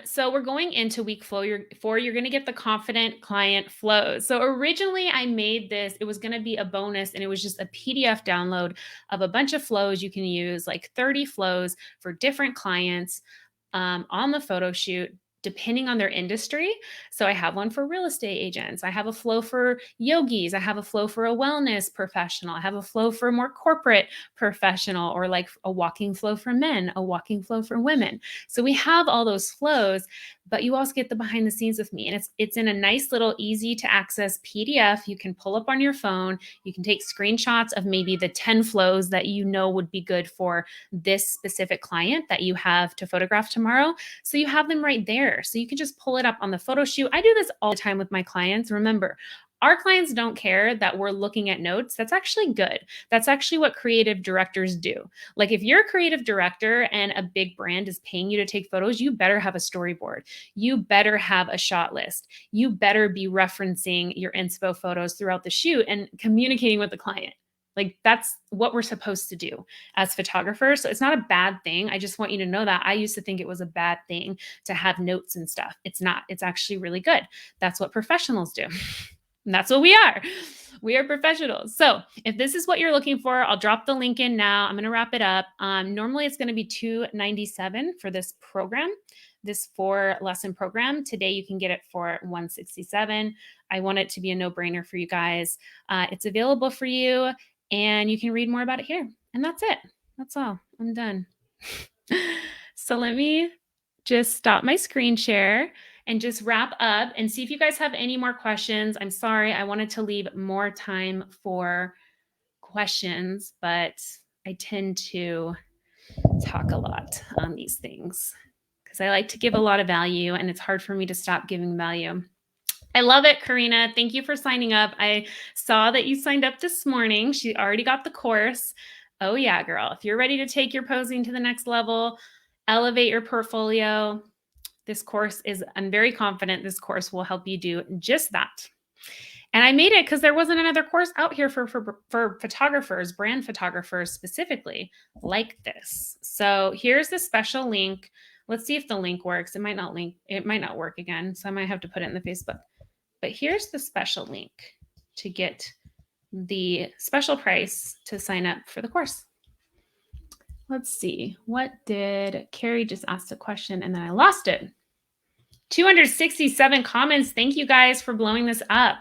So we're going into week 4. You're going to get the confident client flows. So originally I made this, it was going to be a bonus, and it was just a PDF download of a bunch of flows you can use, like 30 flows for different clients on the photo shoot. depending on their industry. So I have one for real estate agents. I have a flow for yogis. I have a flow for a wellness professional. I have a flow for a more corporate professional, or like a walking flow for men, a walking flow for women. So we have all those flows, but you also get the behind the scenes with me. And it's in a nice little easy to access PDF you can pull up on your phone. You can take screenshots of maybe the 10 flows that you know would be good for this specific client that you have to photograph tomorrow. So you have them right there. So you can just pull it up on the photo shoot. I do this all the time with my clients. Remember, our clients don't care that we're looking at notes. That's actually good. That's actually what creative directors do. Like if you're a creative director and a big brand is paying you to take photos, you better have a storyboard. You better have a shot list. You better be referencing your inspo photos throughout the shoot and communicating with the client. Like that's what we're supposed to do as photographers. So it's not a bad thing. I just want you to know that I used to think it was a bad thing to have notes and stuff. It's not. It's actually really good. That's what professionals do. And that's what we are. We are professionals. So if this is what you're looking for, I'll drop the link in now. I'm going to wrap it up. Normally it's going to be $297 for this program, this 4-lesson program. Today you can get it for $167. I want it to be a no-brainer for you guys. It's available for you and you can read more about it here. And that's it. That's all. I'm done. So let me just stop my screen share and just wrap up and see if you guys have any more questions. I'm sorry, I wanted to leave more time for questions, but I tend to talk a lot on these things because I like to give a lot of value and it's hard for me to stop giving value. I love it, Karina. Thank you for signing up. I saw that you signed up this morning. She already got the course. Oh yeah, girl. If you're ready to take your posing to the next level, elevate your portfolio, this course I'm very confident this course will help you do just that. And I made it because there wasn't another course out here for photographers, brand photographers specifically like this. So here's the special link. Let's see if the link works. It might not work again. So I might have to put it in the Facebook. But here's the special link to get the special price to sign up for the course. Let's see. What did Carrie just asked a question and then I lost it. 267 comments. Thank you guys for blowing this up.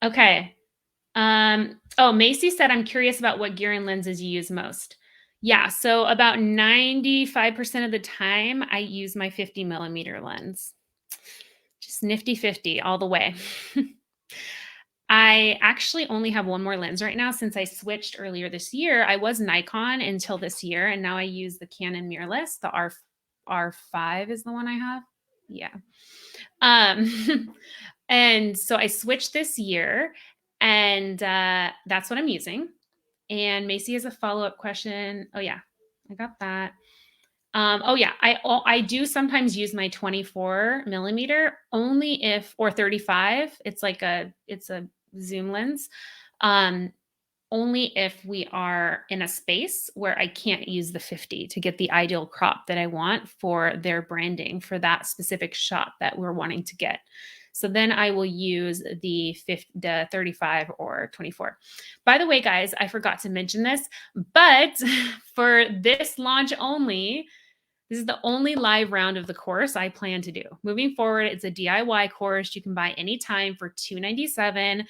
Okay. Oh, Macy said, I'm curious about what gear and lenses you use most. Yeah. So about 95% of the time I use my 50 millimeter lens. Just nifty 50 all the way. I actually only have one more lens right now since I switched earlier this year. I was Nikon until this year, and now I use the Canon mirrorless. The R5 is the one I have. Yeah. And so I switched this year, and that's what I'm using. And Macy has a follow-up question. Oh yeah, I got that. Oh yeah, I do sometimes use my 24 millimeter only if, or 35. It's a zoom lens. Only if we are in a space where I can't use the 50 to get the ideal crop that I want for their branding for that specific shot that we're wanting to get. So then I will use the 35 or 24. By the way, guys, I forgot to mention this, but for this launch only, this is the only live round of the course I plan to do. Moving forward, it's a DIY course you can buy anytime for $297.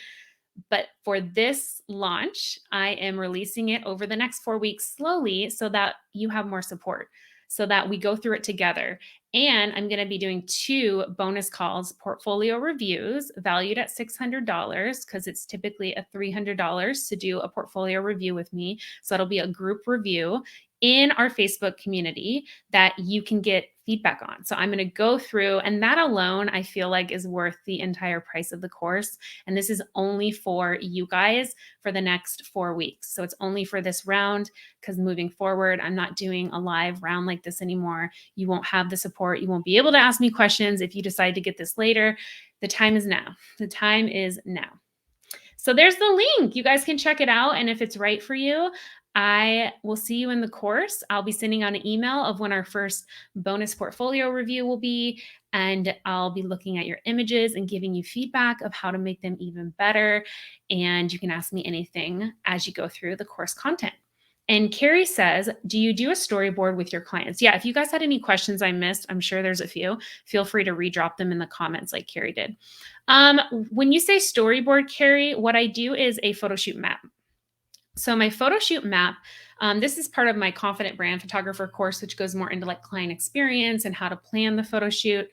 But for this launch, I am releasing it over the next 4 weeks slowly so that you have more support, so that we go through it together. And I'm going to be doing 2 bonus calls, portfolio reviews valued at $600 because it's typically a $300 to do a portfolio review with me. So it'll be a group review in our Facebook community that you can get feedback on. So I'm going to go through, and that alone, I feel like is worth the entire price of the course. And this is only for you guys for the next 4 weeks. So it's only for this round because moving forward, I'm not doing a live round like this anymore. You won't have the support. You won't be able to ask me questions if you decide to get this later. The time is now. The time is now. So there's the link. You guys can check it out. And if it's right for you, I will see you in the course. I'll be sending out an email of when our first bonus portfolio review will be, and I'll be looking at your images and giving you feedback of how to make them even better. And you can ask me anything as you go through the course content. And Carrie says, do you do a storyboard with your clients? Yeah, if you guys had any questions I missed, I'm sure there's a few. Feel free to redrop them in the comments like Carrie did. Um, when you say storyboard, Carrie, what I do is a photo shoot map. So my photo shoot map, this is part of my Confident Brand Photographer course, which goes more into like client experience and how to plan the photo shoot.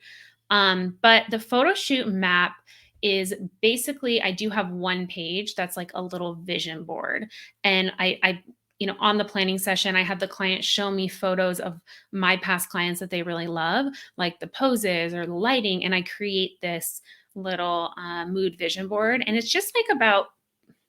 But the photo shoot map is basically, I do have one page that's like a little vision board, and on the planning session, I had the client show me photos of my past clients that they really love, like the poses or the lighting, and I create this little mood vision board, and it's just like about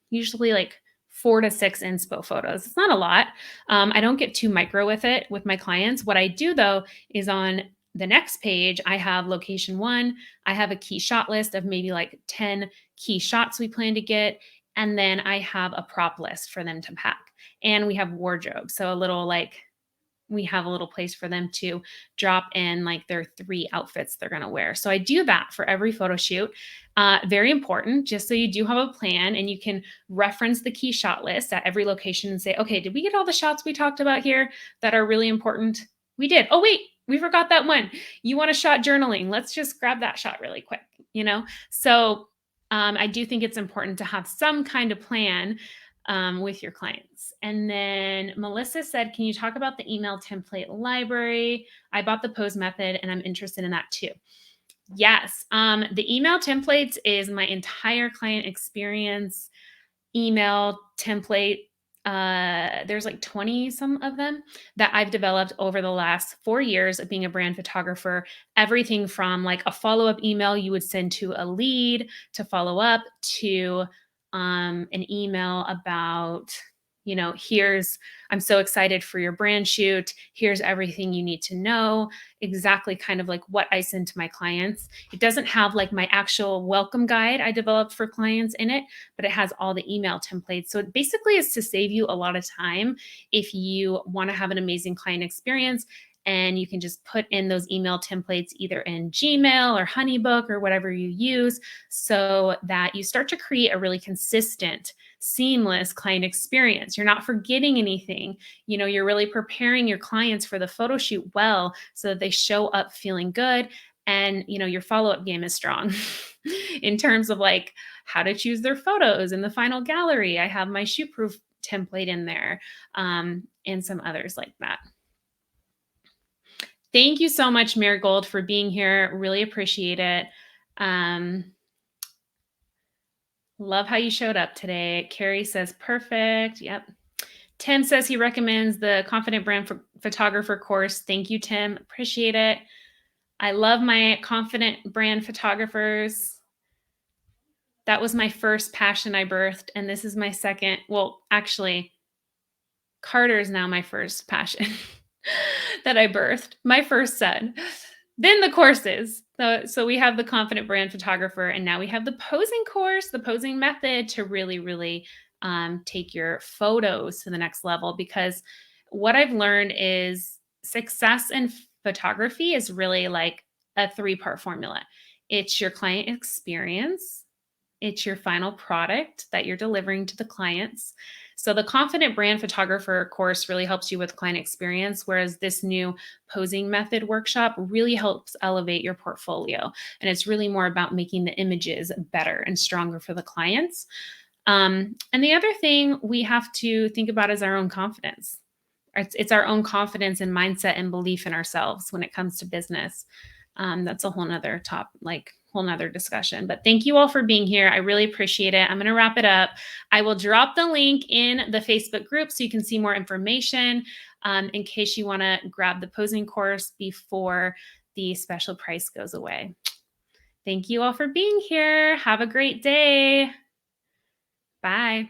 usually like 4 to 6 inspo photos. It's not a lot. I don't get too micro with it with my clients. What I do though is on the next page, I have location one. I have a key shot list of maybe like 10 key shots we plan to get. And then I have a prop list for them to pack. And we have wardrobe. So a little like we have a little place for them to drop in like their 3 outfits they're going to wear. So I do that for every photo shoot. Very important, just so you do have a plan and you can reference the key shot list at every location and say, okay, did we get all the shots we talked about here that are really important? We did. Oh, wait, we forgot that one. You want a shot journaling? Let's just grab that shot really quick, So I do think it's important to have some kind of plan with your clients. And then Melissa said, can you talk about the email template library? I bought the pose method and I'm interested in that too. Yes. The email templates is my entire client experience email template. There's like 20 some of them that I've developed over the last 4 years of being a brand photographer. Everything from like a follow-up email you would send to a lead to follow up to an email about, I'm so excited for your brand shoot. Here's everything you need to know. Exactly kind of like what I send to my clients. It doesn't have like my actual welcome guide I developed for clients in it, but it has all the email templates. So it basically is to save you a lot of time if you want to have an amazing client experience. And you can just put in those email templates either in Gmail or Honeybook or whatever you use, so that you start to create a really consistent, seamless client experience. You're not forgetting anything. You're really preparing your clients for the photo shoot well so that they show up feeling good. And, your follow-up game is strong in terms of like how to choose their photos in the final gallery. I have my shoot proof template in there, and some others like that. Thank you so much, Marigold, for being here. Really appreciate it. Love how you showed up today. Carrie says, perfect. Yep. Tim says he recommends the Confident Brand Photographer course. Thank you, Tim. Appreciate it. I love my Confident Brand Photographers. That was my first passion I birthed, and this is my second. Well, actually, Carter is now my first passion that I birthed, my first son. Then the courses. So we have the Confident Brand Photographer, and now we have the posing course, the posing method to really, really take your photos to the next level. Because what I've learned is success in photography is really like a 3-part formula. It's your client experience, it's your final product that you're delivering to the clients. So the Confident Brand Photographer course really helps you with client experience, whereas this new posing method workshop really helps elevate your portfolio. And it's really more about making the images better and stronger for the clients. And the other thing we have to think about is our own confidence. It's our own confidence and mindset and belief in ourselves when it comes to business. That's a whole nother whole nother discussion. But thank you all for being here. I really appreciate it. I'm going to wrap it up. I will drop the link in the Facebook group so you can see more information in case you want to grab the posing course before the special price goes away. Thank you all for being here. Have a great day. Bye.